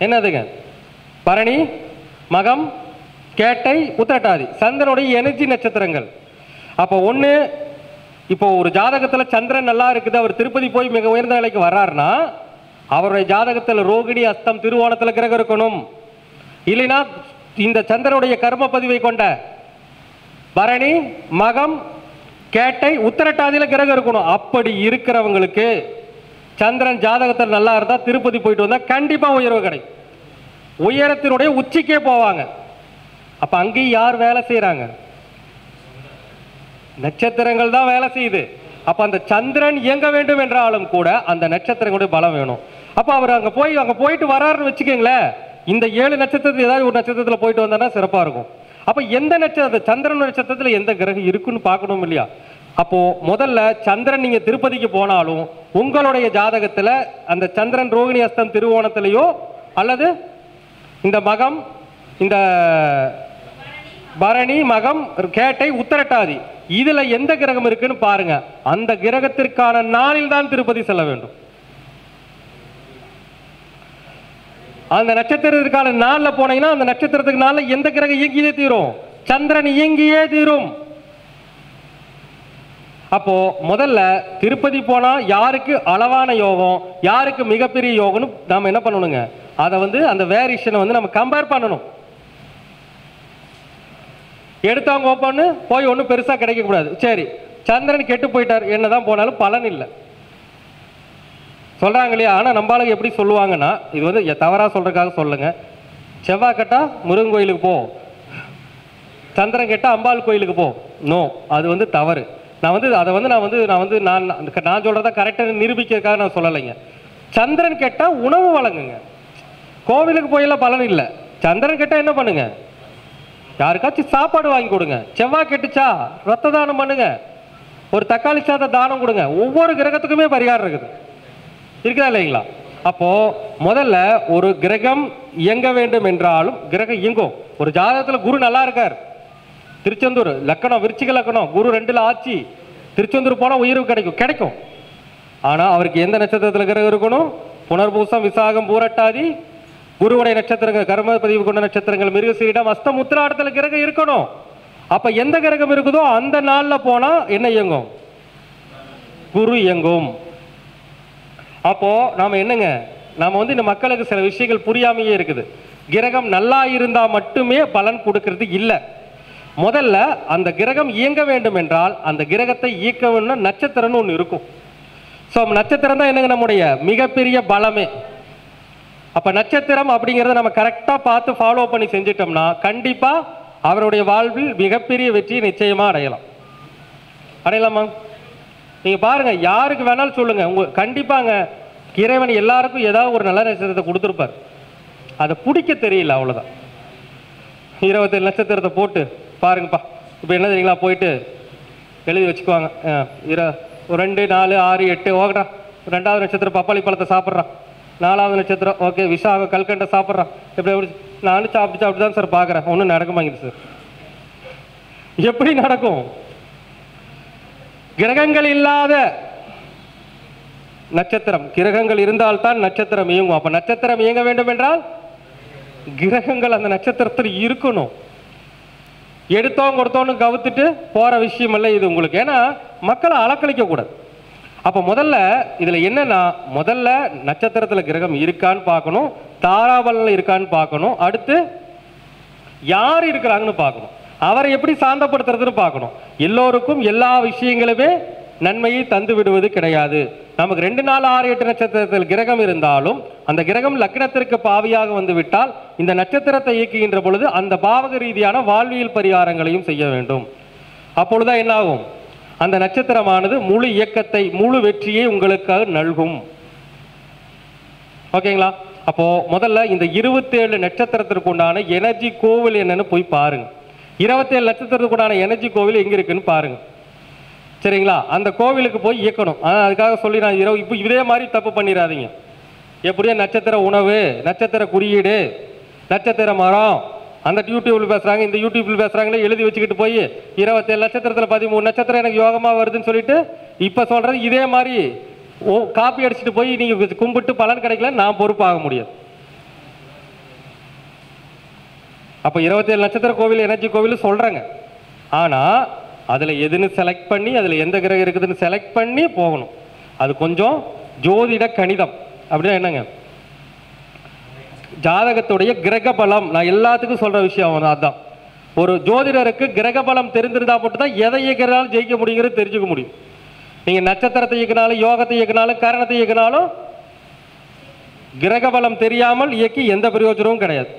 என்னதுங்க? பரணி, மகம், கேட்டை, உத்திரட்டாதி. சந்திரனுடைய எனர்ஜி நட்சத்திரங்கள். அப்போ ஒன்று, இப்போ ஒரு ஜாதகத்தில் சந்திரன் நல்லா இருக்குது, அவர் திருப்பதி போய் மிக உயர்ந்த நிலைக்கு வர்றாருன்னா அவருடைய ஜாதகத்தில் ரோகிணி அஸ்தம் திருவோணத்தில் கிரகம் இருக்கணும். இல்லைன்னா இந்த சந்திரனுடைய கர்ம பதிவை கொண்ட பரணி, மகம், கேட்டை, உத்திரட்டாதியில் கிரகம் இருக்கணும். அப்படி இருக்கிறவங்களுக்கு சந்திரன் ஜாதகத்தில் நல்லா இருந்தால் திருப்பதி போயிட்டு வந்தால் கண்டிப்பாக உயர்வு கிடைக்கும். உயரத்தினுடைய உச்சிக்கே போவாங்க. அப்போ அங்கேயும் யார் வேலை செய்கிறாங்க? நட்சத்திரங்கள் தான் வேலை செய்யுது. அப்போ அந்த சந்திரன் இயங்க வேண்டும் என்றாலும் கூட அந்த நட்சத்திரங்களுடைய பலம் வேணும். அப்போ அவர் அங்கே போயிட்டு வராருன்னு வச்சுக்கோங்களேன், இந்த 7 நட்சத்திரத்தில் ஏதாவது ஒரு நட்சத்திரத்தில் போயிட்டு வந்தாருன்னா சிறப்பாக இருக்கும். அப்போ எந்த நட்சத்திரம், சந்திரன் நட்சத்திரத்தில் எந்த கிரகம் இருக்குன்னு பார்க்கணும் இல்லையா? அப்போ முதல்ல சந்திரன் நீங்க திருப்பதிக்கு போனாலும் உங்களுடைய ஜாதகத்தில் அந்த சந்திரன் ரோகிணி அஸ்தம் திருவோணத்திலேயோ அல்லது இந்த மகம், இந்த பரணி, மகம், கேட்டை, உத்திரட்டாதி இதுல எந்த கிரகம் இருக்குன்னு பாருங்க. அந்த கிரகத்திற்கான நாளில் தான் திருப்பதி செல்ல வேண்டும். அந்த நட்சத்திரத்திற்கான நாள்ல போனீங்கன்னா அந்த நட்சத்திரத்துக்கு நாள்ல எந்த கிரகம் இயங்கியே தீரும்? சந்திரன் இயங்கியே தீரும். அப்போ முதல்ல திருப்பதி போனா யாருக்கு அளவான யோகம், யாருக்கு மிகப்பெரிய யோகம்னு நாம என்ன பண்ணணுங்க? அதை அந்த வேரியேஷனை நம்ம கம்பேர் பண்ணணும். எடுத்தவங்க ஓப்பன்னு போய் ஒன்றும் பெருசா கிடைக்க கூடாது. சரி, சந்திரன் கெட்டு போயிட்டார், என்னதான் போனாலும் பலன் இல்லை சொல்றாங்க இல்லையா? ஆனா நம்மளுக்கு எப்படி சொல்லுவாங்கன்னா, இது தவறா சொல்றதுக்காக சொல்லுங்க. செவ்வாய் கட்டா முருகன் கோயிலுக்கு போ, சந்திரன் கெட்டா அம்பாள் கோயிலுக்கு போ. நோ, அது தவறு. நான் சொல்றதா கரெக்டாக நிரூபிக்கிறதுக்காக நான் சொல்லலைங்க. சந்திரன் கெட்டா உணவு வழங்குங்க, கோவிலுக்கு போயெல்லாம் பலன் இல்லை. சந்திரன் கெட்டா என்ன பண்ணுங்க? யாருக்காச்சும் சாப்பாடு வாங்கி கொடுங்க. செவ்வாய் கெட்டுச்சா ரத்த தானம் பண்ணுங்க, ஒரு தக்காளி சாத தானம் கொடுங்க. ஒவ்வொரு கிரகத்துக்குமே பரிகாரம் இருக்குது, இருக்குதா இல்லைங்களா? அப்போ முதல்ல ஒரு கிரகம் இயங்க வேண்டும் என்றாலும் கிரகம் இயங்கும். ஒரு ஜாதகத்தில் குரு நல்லா இருக்கார், திருச்செந்தூர் லக்கணம், விருச்சிக லக்கணம், குரு 2ல் ஆட்சி, திருச்செந்தூர் போனால் உயர்வு கிடைக்கும். ஆனால் அவருக்கு எந்த நட்சத்திரத்தில் கிரகம் இருக்கணும்? புனர்பூசம், விசாகம், பூரட்டாதி குருவுடைய நட்சத்திரங்கள், கர்ம பதிவு கொண்ட நட்சத்திரங்கள், மிருகசீரிடம், அஸ்தம், உத்திராடத்தில் கிரகம் இருக்கணும். அப்ப எந்த கிரகம் இருக்குதோ அந்த நாளில் போனா என்ன இயங்கும்? குரு இயங்கும். அப்போ நாம என்னங்க, நாம இந்த மக்களுக்கு சில விஷயங்கள் புரியாமையே இருக்குது. கிரகம் நல்லா இருந்தா மட்டுமே பலன் கொடுக்கிறது இல்லை. முதல்ல அந்த கிரகம் இயங்க வேண்டும் என்றால் அந்த கிரகத்தை இயக்க வேணும்னா நட்சத்திரம்னு ஒன்று இருக்கும். ஸோ நட்சத்திரம் தான் என்னங்க நம்முடைய மிகப்பெரிய பலமே. அப்ப நட்சத்திரம் அப்படிங்கிறத நம்ம கரெக்டா பார்த்து ஃபாலோ பண்ணி செஞ்சிட்டோம்னா கண்டிப்பா அவருடைய வாழ்வில் மிகப்பெரிய வெற்றியை நிச்சயமா அடையலாமா? நீங்க பாருங்க, யாருக்கு வேணாலும் சொல்லுங்க, கண்டிப்பாங்க இறைவன் எல்லாருக்கும் ஏதாவது ஒரு நல்ல நட்சத்திரத்தை கொடுத்துருப்பார். அதை பிடிக்க தெரியல, அவ்வளவுதான். 27 நட்சத்திரத்தை போட்டு பாருங்கப்பா. இப்போ என்ன தெரியுங்களா, போயிட்டு எழுதி வச்சுக்குவாங்க, 2, 4, 6, 8 ஓகடா. 2வது நட்சத்திரம் பப்பாளி பழத்தை சாப்பிட்றான், 4வது நட்சத்திரம் ஓகே விசாகம் கல்கண்டை சாப்பிட்றான். எப்படி நானும் சாப்பிட்டு தான் சார் பார்க்குறேன், ஒன்றும் நடக்க மாட்டேங்குது சார். எப்படி நடக்கும்? கிரகங்கள் இல்லாத நட்சத்திரம், கிரகங்கள் இருந்தால்தான் நட்சத்திரம் இயங்கும். அப்ப நட்சத்திரம் இயங்க வேண்டும் என்றால் கிரகங்கள் அந்த நட்சத்திரத்தில் இருக்கணும். எடுத்தோம் கொடுத்தோன்னு கவுத்துட்டு போற விஷயம் இல்லை இது உங்களுக்கு. ஏன்னா மக்களை அலக்களிக்க கூடாது. அப்ப முதல்ல இதுல என்னன்னா, முதல்ல நட்சத்திரத்துல கிரகம் இருக்கான்னு பார்க்கணும், தாராபலன் இருக்கான்னு பார்க்கணும், அடுத்து யார் இருக்கிறாங்கன்னு பார்க்கணும், அவரை எப்படி சாந்தப்படுத்துறதுன்னு பார்க்கணும். எல்லோருக்கும் எல்லா விஷயங்களுமே நன்மையை தந்து விடுவது கிடையாது. நமக்கு 2, 4, 6, 8 நட்சத்திரத்தில் கிரகம் இருந்தாலும் அந்த கிரகம் லக்னத்திற்கு பாவியாக வந்து விட்டால் இந்த நட்சத்திரத்தை இயக்குகின்ற பொழுது அந்த பாவக ரீதியான வாழ்வியல் பரிகாரங்களையும் செய்ய வேண்டும். அப்பொழுதுதான் என்ன ஆகும், அந்த நட்சத்திரமானது முழு இயக்கத்தை, முழு வெற்றியை உங்களுக்கு நல்கும். ஓகேங்களா? அப்போ முதல்ல இந்த 27 நட்சத்திரத்திற்கு உண்டான எனர்ஜி கோவில் என்னன்னு போய் பாருங்க. 27 நட்சத்திரத்துக்கு உண்டான எனர்ஜி கோவில் எங்க இருக்குன்னு பாருங்க. சரிங்களா? அந்த கோவிலுக்கு போய் இயக்கணும். அதுக்காக சொல்லி நான் இப்போ இதே மாதிரி தப்பு பண்ணிடாதீங்க. எப்படியோ நட்சத்திர உணவு, நட்சத்திர குறியீடு, நட்சத்திர மரம், அந்த யூடியூப்ல பேசுறாங்க, இந்த யூடியூப்ல பேசுறாங்களே எழுதி வச்சுக்கிட்டு போய் 27 நட்சத்திரத்தில் 13 நட்சத்திரம் எனக்கு யோகமா வருதுன்னு சொல்லிட்டு இப்ப சொல்றது இதே மாதிரி காப்பி அடிச்சுட்டு போய் நீங்க கும்பிட்டு பலன் கிடைக்கல, நான் பொறுப்பாக முடியாது. அப்ப 27 நட்சத்திர கோவில் எனர்ஜி கோவில் சொல்றாங்க. ஆனா அதுல எதுன்னு செலக்ட் பண்ணி அதுல எந்த கிரகம் இருக்குதுன்னு செலக்ட் பண்ணி போகணும். அது கொஞ்சம் ஜோதிட கணிதம். அப்படின்னா என்னங்க? ஜாதகத்துடைய கிரக பலம். நான் எல்லாத்துக்கும் சொல்ற விஷயம் அதுதான். ஒரு ஜோதிடருக்கு கிரக பலம் தெரிந்திருந்தா மட்டும் தான் எதை இயக்கிறாலும் ஜெயிக்க முடியுங்கிறது தெரிஞ்சுக்க முடியும். நீங்க நட்சத்திரத்தை இயக்கினாலும், யோகத்தை இயக்கினாலும், கரணத்தை இயக்கினாலும் கிரக பலம் தெரியாமல் இயக்கி எந்த பிரயோஜனமும் கிடையாது.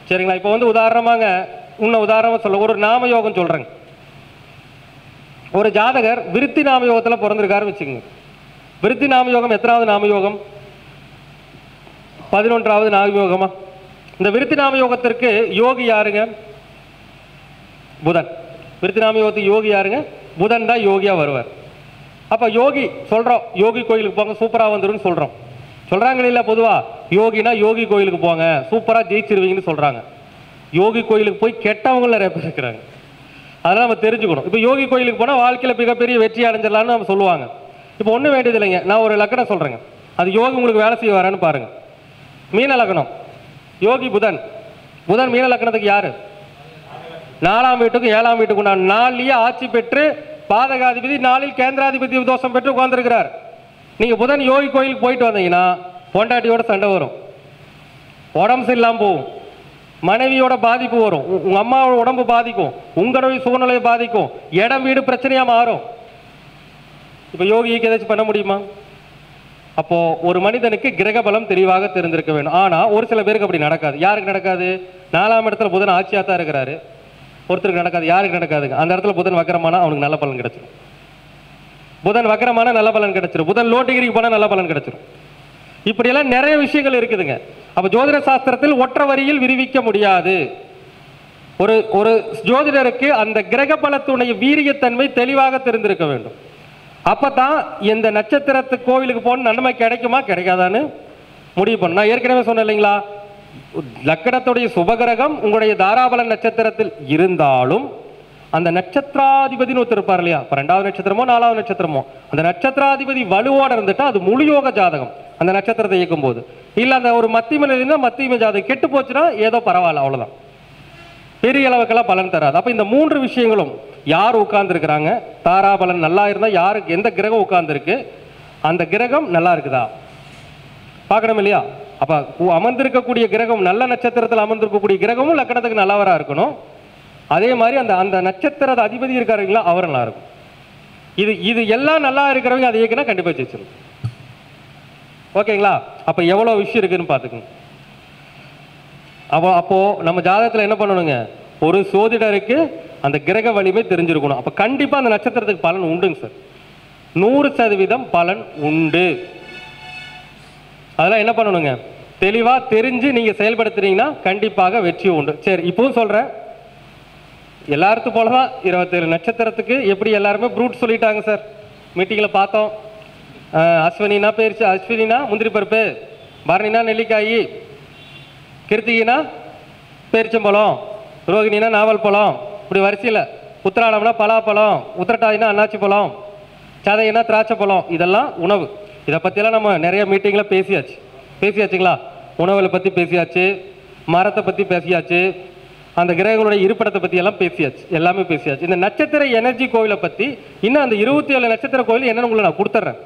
சரிங்களா? இப்போ உதாரணமாக உதாரணமா சொல்ல ஒரு நாம யோகம் சொல்றேங்க. ஒரு ஜாதகர் விருத்தி நாம யோகத்தில் பிறந்திருக்காருன்னு வச்சுக்கோங்க. விருத்தி நாம யோகம் எத்தனாவது நாம யோகம்? 11வது நாம யோகமா? இந்த விருத்தி நாம யோகத்திற்கு யோகி யாருங்க? புதன். விருத்தி நாம யோகத்துக்கு யோகி யாருங்க? புதன் தான் யோகியா வருவார். அப்ப யோகி சொல்றோம், யோகி கோயிலுக்கு போங்க சூப்பரா வந்துடும் சொல்றோம். சொல்றாங்க இல்ல, பொதுவா யோகினா யோகி கோயிலுக்கு போங்க சூப்பரா ஜெயிச்சிருவீங்கன்னு சொல்றாங்க. யோகி கோயிலுக்கு போய் கெட்டவங்க நிறைய பேர் இருக்கிறாங்க. அதெல்லாம் நம்ம தெரிஞ்சுக்கணும். இப்போ யோகி கோயிலுக்கு போனால் வாழ்க்கையில் மிகப்பெரிய வெற்றி அடைஞ்சிடலான்னு நம்ம சொல்லுவாங்க. இப்போ ஒன்றும் வேண்டியது இல்லைங்க. நான் ஒரு லக்கணம் சொல்கிறேங்க, அது யோகி உங்களுக்கு வேலை செய்ய வரான்னு பாருங்க. மீன லக்கணம், யோகி புதன். புதன் மீன லக்கணத்துக்கு யாரு? 4ஆம் வீட்டுக்கும் 7ஆம் வீட்டுக்கும் நான் 4லயே ஆட்சி பெற்று பாதகாதிபதி 4இல் கேந்திராதிபதி தோஷம் பெற்று உட்கார்ந்துருக்கிறார். நீங்க புதன் யோகி கோயிலுக்கு போயிட்டு வந்தீங்கன்னா பொண்டாட்டியோட சண்டை வரும், உடம்பு சரியில்லாமல் போகும், மனைவியோட பாதிப்பு வரும், உங்க அம்மாவோட உடம்பு பாதிக்கும், உங்களுடைய சூழ்நிலையை பாதிக்கும், இடம் வீடு பிரச்சனையா மாறும். இப்ப யோகிக்கு ஏதாச்சும் பண்ண முடியுமா? அப்போ ஒரு மனிதனுக்கு கிரக பலம் தெளிவாக தெரிந்திருக்க வேண்டும். ஆனா ஒரு சில பேருக்கு அப்படி நடக்காது. யாருக்கு நடக்காது? 4ஆம் இடத்துல புதன் ஆட்சியா தான் இருக்கிறாரு, ஒருத்தருக்கு நடக்காது. யாருக்கு நடக்காதுங்க? அந்த இடத்துல புதன் வக்கரமானா அவனுக்கு நல்ல பலன் கிடைச்சிடும். புதன் வக்கரமான நல்ல பலன் கிடைச்சிடும். புதன் லோ டிகிரிக்கு போனா நல்ல பலன் கிடைச்சிடும். இப்படியெல்லாம் நிறைய விஷயங்கள் இருக்குதுங்க. அப்ப ஜோதிட சாஸ்திரத்தில் ஒற்றை வரியில் விரிவிக்க முடியாது. ஒரு ஜோதிடருக்கு அந்த கிரக பலத்துடைய வீரியத்தன்மை தெளிவாக தெரிந்திருக்க வேண்டும். அப்பதான் இந்த நட்சத்திரத்து கோவிலுக்கு போன நன்மை கிடைக்குமா கிடைக்காதான்னு முடிவு பண்ண. நான் ஏற்கனவே சொன்னேன் இல்லைங்களா, லக்கணத்துடைய சுபகிரகம் உங்களுடைய தாராபல நட்சத்திரத்தில் இருந்தாலும் அந்த நட்சத்திராதிபதினு ஒருத்தர் இருப்பார் இல்லையா, 2வது நட்சத்திரமோ 4வது நட்சத்திரமோ, அந்த நட்சத்திராதிபதி வலுவோட இருந்துட்டா அது முழு யோக ஜாதகம். அந்த நட்சத்திரத்தை இயக்கும் போது இல்ல அந்த ஒரு மத்தியம மத்தியம ஜாதகம் கெட்டு போச்சுன்னா ஏதோ பரவாயில்ல, அவ்வளவுதான், பெரிய அளவுக்கெல்லாம் பலன் தராது. அப்ப இந்த 3 விஷயங்களும் யார் உட்கார்ந்து இருக்கிறாங்க, தாராபலன் நல்லா இருந்தா யாருக்கு எந்த கிரகம் உட்கார்ந்து இருக்கு, அந்த கிரகம் நல்லா இருக்குதா பார்க்கணும் இல்லையா. அப்ப அமர்ந்திருக்கக்கூடிய கிரகம் நல்ல நட்சத்திரத்தில் அமர்ந்திருக்கக்கூடிய கிரகமும் லக்கணத்துக்கு நல்லவரா இருக்கணும். அதே மாதிரி அந்த அந்த நட்சத்திர அதிபதி இருக்காருங்களா அவர் நல்லா இருக்கும். இது எல்லாம் நல்லா இருக்கிறவங்க அதை இயக்கினா கண்டிப்பா ஜெயிச்சிடும். ஓகேங்களா? அப்ப எவ்வளவு விஷயம் இருக்குன்னு பாத்துக்கோங்க. அப்போ நம்ம ஜாதகத்துல என்ன பண்ணணுங்க, ஒரு சோதிடருக்கு அந்த கிரக வலிமை தெரிஞ்சிருக்கணும். அப்ப கண்டிப்பா அந்த நட்சத்திரத்துக்கு பலன் உண்டுங்க சார், 100% பலன் உண்டு. அதெல்லாம் என்ன பண்ணணுங்க, தெளிவா தெரிஞ்சு நீங்க செயல்படுத்துறீங்கன்னா கண்டிப்பாக வெற்றி உண்டு. சரி, இப்பவும் சொல்றேன், எல்லாருக்கும் போலதான் 27 நட்சத்திரத்துக்கு எப்படி எல்லாருமே ப்ரூட் சொல்லிட்டாங்க சார். மீட்டிங்ல பார்த்தோம். அஸ்வினா பேரிச்சு, அஸ்வினா முந்திரி பருப்பு, பரணினா நெல்லிக்காய், கிருத்திகினா பேரிச்சம்பழம், ரோகிணினா நாவல் பழம், இப்படி வரிசையில், உத்திராடம்னா பலாப்பழம், உத்திரட்டாதினா அன்னாச்சி பழம், சதையினா திராட்சை பழம், இதெல்லாம் உணவு. இதை பற்றியெல்லாம் நம்ம நிறைய மீட்டிங்கில் பேசியாச்சுங்களா. உணவுகளை பற்றி பேசியாச்சு, மரத்தை பற்றி பேசியாச்சு, அந்த கிரகங்களுடைய இருப்பிடத்தை பற்றி எல்லாம் பேசியாச்சு, எல்லாமே பேசியாச்சு. இந்த நட்சத்திர எனர்ஜி கோவிலை பற்றி இன்னும் அந்த 27 நட்சத்திர கோவில் என்னன்னு உங்களுக்கு நான் கொடுத்துட்றேன்.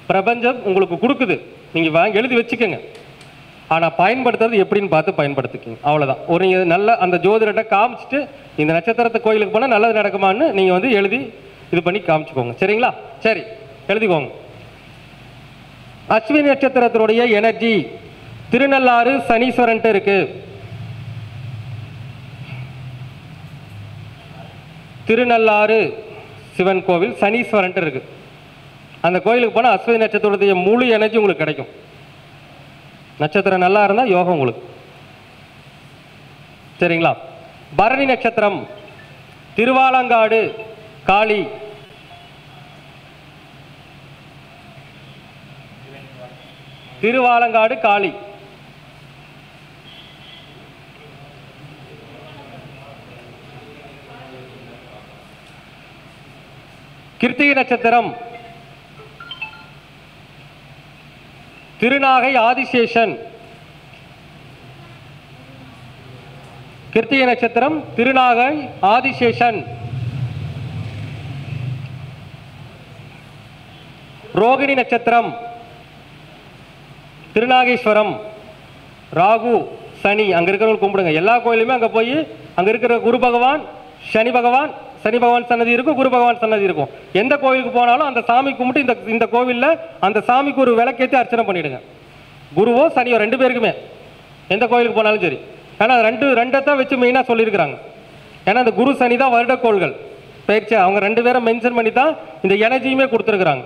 பிரபஞ்சம் உங்களுக்கு கொடுக்குது, நீங்கள் வாங்கி எழுதி வச்சுக்கோங்க. ஆனால் பயன்படுத்துறது எப்படின்னு பார்த்து பயன்படுத்திக்கோங்க, அவ்வளோதான். ஒரு நல்ல அந்த ஜோதிடத்தை காமிச்சிட்டு இந்த நட்சத்திரத்தை கோயிலுக்கு போனால் நல்லது நடக்குமான்னு நீங்கள் எழுதி இது பண்ணி காமிச்சுக்கோங்க. சரிங்களா? சரி, எழுதிக்கோங்க. அஸ்வினி நட்சத்திரத்தினுடைய எனர்ஜி திருநள்ளாறு சனீஸ்வரன்ட்டு இருக்கு. திருநள்ளாறு சிவன் கோவில் சனீஸ்வரன்ட்டு இருக்கு. அந்த கோயிலுக்கு போனால் அஸ்வினி நட்சத்திரத்துடைய முழு எனர்ஜி உங்களுக்கு கிடைக்கும். நட்சத்திரம் நல்லா இருந்தால் யோகம் உங்களுக்கு. சரிங்களா? பரணி நட்சத்திரம் திருவாலங்காடு காளி. திருவாலங்காடு காளி. கிருத்திகை நட்சத்திரம் திருநாகை ஆதிசேஷன். கிருத்திகை நட்சத்திரம் திருநாகை ஆதிசேஷன். ரோகிணி நட்சத்திரம் திருநாகேஸ்வரம். ராகு சனி. அங்க இருக்கிறவங்க கும்பிடுங்க. எல்லா கோயிலுமே அங்க போய் அங்க இருக்கிற குரு பகவான், சனி பகவான், சனி பகவான் சன்னதி இருக்கும், குரு பகவான் சன்னதி இருக்கும். எந்த கோயிலுக்கு போனாலும் அந்த சாமி கும்பிட்டு இந்த கோவிலில் அந்த சாமிக்கு ஒரு விளக்கேற்றி அர்ச்சனை பண்ணிடுங்க. குருவோ சனியோ ரெண்டு பேருக்குமே எந்த கோயிலுக்கு போனாலும் சரி. ஏன்னா ரெண்டத்தான் வச்சு மெயினாக சொல்லியிருக்கிறாங்க. ஏன்னா இந்த குரு சனி தான் வருடக்கோள்கள் பயிற்சி. அவங்க ரெண்டு பேரும் மென்ஷன் பண்ணி தான் இந்த எனர்ஜியுமே கொடுத்துருக்குறாங்க.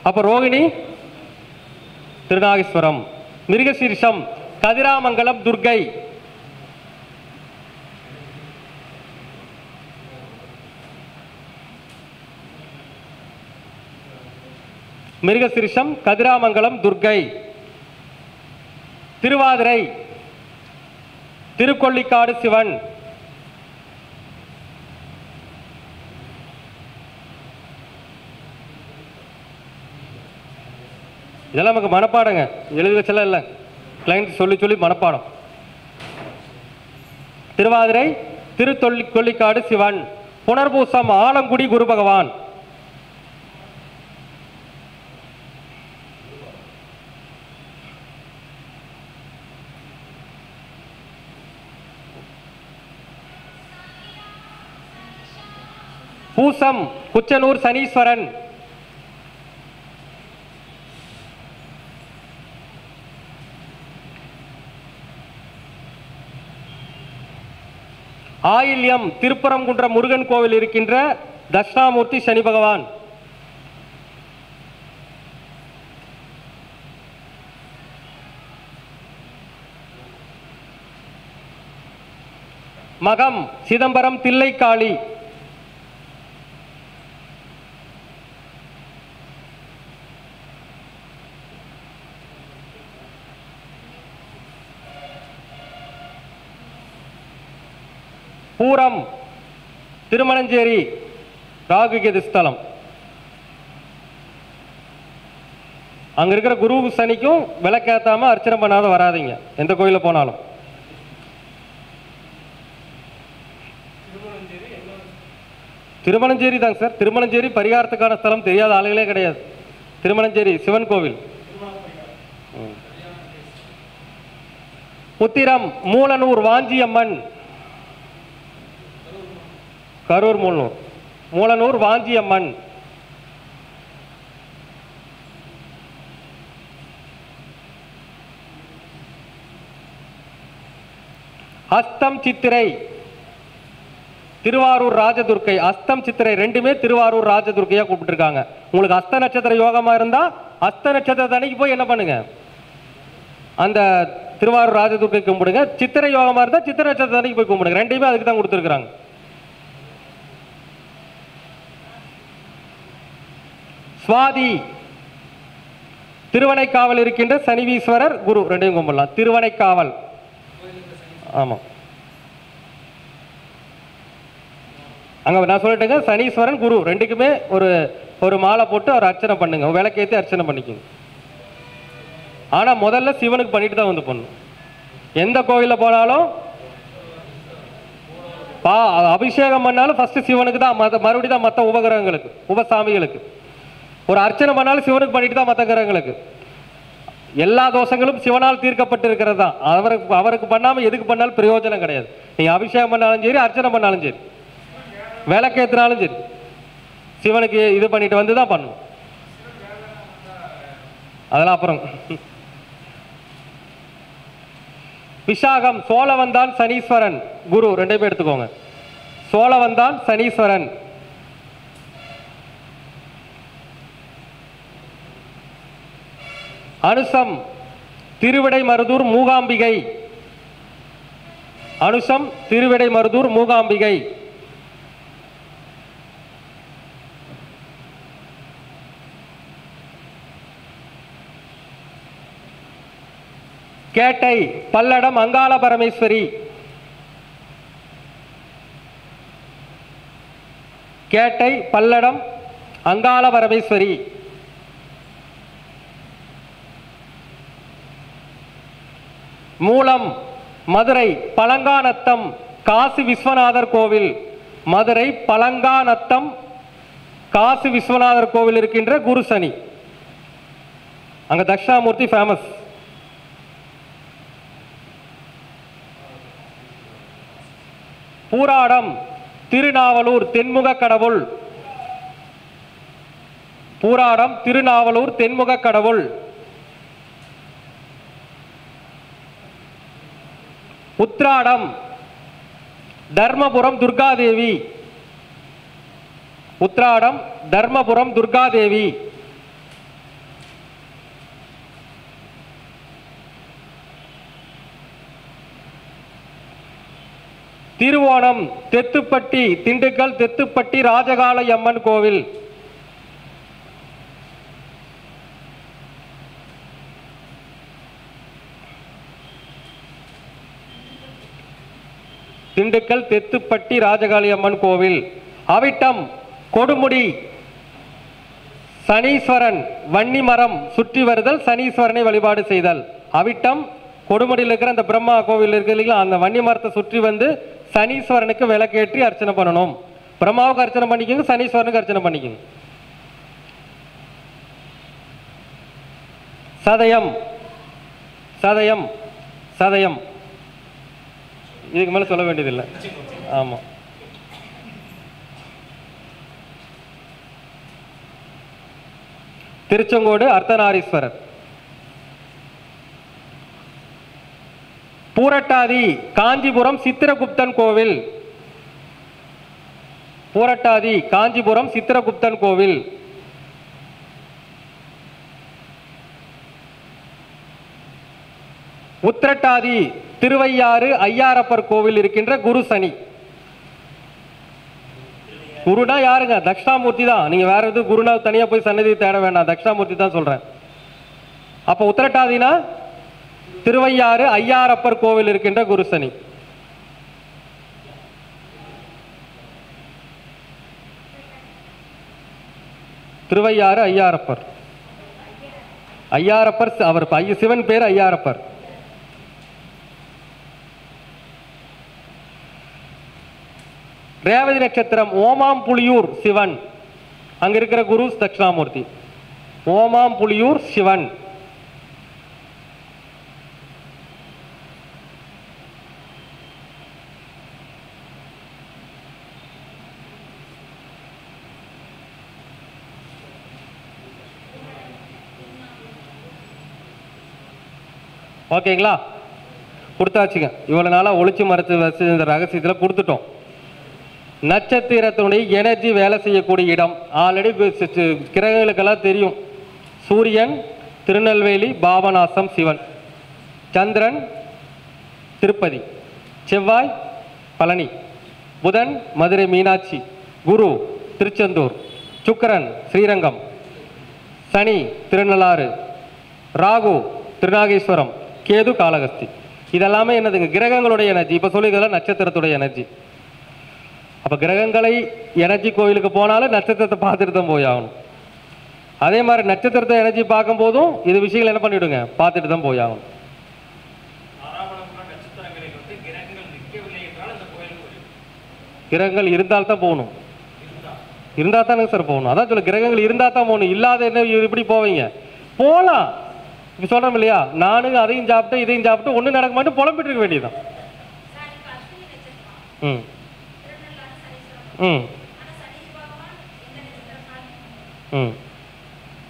அப்போ ரோகிணி திருநாகேஸ்வரம். மிருகசீரிஷம் கதிராமங்கலம் துர்கை. மிருகசீரிஷம் கதிராமங்கலம் துர்கை. திருவாதிரை திருக்கொள்ளிக்காடு சிவன். இதெல்லாம் நமக்கு மனப்பாடங்க, எழுதி வச்சலாம் இல்லை, கிளைண்ட் சொல்லி சொல்லி மனப்பாடம். திருவாதிரை திருக்கொள்ளிக்காடு சிவன். புனர்பூசம் ஆலங்குடி குரு பகவான். பூசம் குச்சனூர் சனீஸ்வரன். ஆயில்யம் திருப்பரங்குன்ற முருகன் கோவில் இருக்கின்ற தட்சிணாமூர்த்தி சனி பகவான். மகம் சிதம்பரம் தில்லைக்காளி. பூரம் திருமணஞ்சேரி ராகுகேது ஸ்தலம். அங்க இருக்கிற குரு சனிக்கும் விளக்கேத்தாம அர்ச்சனை பண்ணாத வராதிங்க எந்த கோயில போனாலும். திருமணஞ்சேரி தாங்க சார். திருமணஞ்சேரி பரிகாரத்துக்கான ஸ்தலம் தெரியாத ஆளுகளே கிடையாது. திருமணஞ்சேரி சிவன் கோவில். புத்திரம் மூலனூர் வாஞ்சியம்மன். கரூர் மூலனூர் வாஞ்சியம்மன். அஸ்தம் சித்திரை திருவாரூர் ராஜதுர்க்கை. அஸ்தம் சித்திரை ரெண்டுமே திருவாரூர் ராஜதுர்க்கையா கூப்பிட்டுருக்காங்க. உங்களுக்கு அஸ்த நட்சத்திர யோகமா இருந்தா அஸ்த நட்சத்திர அன்னைக்கு போய் என்ன பண்ணுங்க, அந்த திருவாரூர் ராஜதுர்க்கை கும்பிடுங்க. சித்திரை யோகமா இருந்தா சித்திரை நட்சத்திர அன்னைக்கு போய் கும்பிடுங்க. ரெண்டுமே அதுக்கு தான் கொடுத்துருக்காங்க. சுவாதி திருவனைக்காவல் இருக்கின்ற சனிவீஸ்வரர் குரு ரெண்டையும் கும்பிடலாம். திருவனைக்காவல். ஆமா, அங்க நான் சொல்லிட்டேங்க, சனீஸ்வரன் குரு ரெண்டுக்குமே ஒரு மாலை போட்டு அவர் அர்ச்சனை பண்ணுங்க, விளக்கேற்றி அர்ச்சனை பண்ணிக்கோங்க. ஆனா முதல்ல சிவனுக்கு பண்ணிட்டு தான் வந்து பண்ணும். எந்த கோயில போனாலும் அபிஷேகம் பண்ணாலும் ஃபர்ஸ்ட் சிவனுக்கு தான், மறுபடியும் தான் மற்ற உபகிரகங்களுக்கு உபசாமிகளுக்கு. ஒரு அர்ச்சனை பண்ணாலும் சிவனுக்கு பண்ணிட்டு தான் மற்ற கிரகங்களுக்கு. எல்லா தோஷங்களும் சிவனால் தீர்க்கப்பட்டு இருக்கிறது தான். அவருக்கு பண்ணாம எதுக்கு பண்ணாலும் பிரயோஜனம் கிடையாது. நீங்க அபிஷேகம் பண்ணாலும் சரி, அர்ச்சனை பண்ணாலும் சரி, விளக்கேற்றினாலும் சரி, சிவனுக்கு இது பண்ணிட்டு வந்து தான் பண்ணணும். அதெல்லாம் அப்புறம். விசாகம் சோழவந்தான் சனீஸ்வரன் குரு ரெண்டையுமே எடுத்துக்கோங்க. சோழவந்தான் சனீஸ்வரன். அனுசம் திருவிடைமருதூர் மூகாம்பிகை. அனுசம் திருவிடைமருதூர் மூகாம்பிகை. கேட்டை பல்லடம் அங்காள பரமேஸ்வரி. கேட்டை பல்லடம் அங்காள பரமேஸ்வரி. மூலம் மதுரை பழங்காநத்தம் காசி விஸ்வநாதர் கோவில். மதுரை பழங்காநத்தம் காசி விஸ்வநாதர் கோவில் இருக்கின்ற குரு சனி. அங்க தட்சிணாமூர்த்தி ஃபேமஸ். பூராடம் திருநாவலூர் தென்முக கடவுள். பூராடம் திருநாவலூர் தென்முக கடவுள். உத்ராடம் தர்மபுரம் துர்காதேவி. உத்ராடம் தர்மபுரம் துர்காதேவி. திருவோணம் தெத்துப்பட்டி திண்டுக்கல் தெத்துப்பட்டி ராஜகாலை அம்மன் கோவில். திண்டுக்கல் தெத்துப்பட்டி ராஜகாளி அம்மன் கோவில். அவிட்டம் கொடுமுடி சனீஸ்வரன் வன்னிமரம் சுற்றி வருதல், சனீஸ்வரனை வழிபாடு செய்தல். அவிட்டம் கொடுமுடியில் இருக்கிற அந்த பிரம்மா கோவில் இருக்கு இல்லைங்களா, அந்த வன்னி மரத்தை சுற்றி வந்து சனீஸ்வரனுக்கு விளக்கேற்றி அர்ச்சனை பண்ணணும். பிரம்மாவுக்கு அர்ச்சனை பண்ணிக்கோங்க, சனீஸ்வரனுக்கு அர்ச்சனை பண்ணிக்கோங்க. சதயம் சதயம் சதயம் இதுக்கு மேல சொல்ல வேண்டியதில்லை. ஆமா. திருச்செங்கோடு அர்த்தநாரீஸ்வரர். பூரட்டாதி காஞ்சிபுரம் சித்திரகுப்தன் கோவில். பூரட்டாதி காஞ்சிபுரம் சித்திரகுப்தன் கோவில். உத்திரட்டாதி திருவையாறு ஐயாரப்பர் கோவில் இருக்கின்ற குரு சனி. குருனா யாருங்க? தட்சிணாமூர்த்தி தான். நீங்க வேற எதுவும் குருனா தனியா போய் சன்னதி தேட வேண்டாம், தட்சிணாமூர்த்தி தான் சொல்றேன். அப்ப உத்திரட்டாதினா திருவையாறு ஐயாரப்பர் கோவில் இருக்கின்ற குரு சனி. திருவையாறு ஐயாரப்பர். ஐயாரப்பர் அவர் சிவன் பேர் ஐயாரப்பர். ரேவதி நட்சத்திரம் ஓமாம்புலியூர் சிவன். அங்க இருக்கிற குரு தட்சிணாமூர்த்தி. ஓமாம்புலியூர் சிவன். ஓகேங்களா? கொடுத்தாச்சுங்க. இவ்வளவு நாளா ஒளிச்சு மறைச்சு வச்சு இந்த ரகசியத்தில் கொடுத்துட்டோம். நட்சத்திரத்தினுடைய எனர்ஜி வேலை செய்யக்கூடிய இடம் ஆல்ரெடி கிரகங்களுக்கெல்லாம் தெரியும். சூரியன் திருநெல்வேலி பாபநாசம் சிவன், சந்திரன் திருப்பதி, செவ்வாய் பழனி, புதன் மதுரை மீனாட்சி, குரு திருச்செந்தூர், சுக்கிரன் ஸ்ரீரங்கம், சனி திருநள்ளாறு, ராகு திருநாகேஸ்வரம், கேது காளகஸ்தி. இதெல்லாமே என்னதுங்க? கிரகங்களுடைய எனர்ஜி. இப்போ சொல்லிக்கலாம் நட்சத்திரத்துடைய எனர்ஜி. அப்போ கிரகங்களை எனர்ஜி கோயிலுக்கு போனாலும் நட்சத்திரத்தை பார்த்துட்டு தான் போய் ஆகணும். அதே மாதிரி நட்சத்திரத்தை எனர்ஜி பார்க்கும் போதும் இது விஷயங்கள் என்ன பண்ணிவிடுங்க, பார்த்துட்டு தான் போய் ஆகணும். கிரகங்கள் இருந்தால் தான் போகணும். இருந்தால் தானே சார் போகணும். அதான் சொல்ல, கிரகங்கள் இருந்தால் தான் போகணும். இல்லாத என்ன இப்படி போவீங்க? போகலாம். இப்போ சொல்கிறோம் இல்லையா, நானும் அதையும் சாப்பிட்டு இதையும் சாப்பிட்டு ஒன்றும் நடக்க மாட்டேன் புலம்பிட்டு இருக்க வேண்டியதுதான். ம் ம் ம்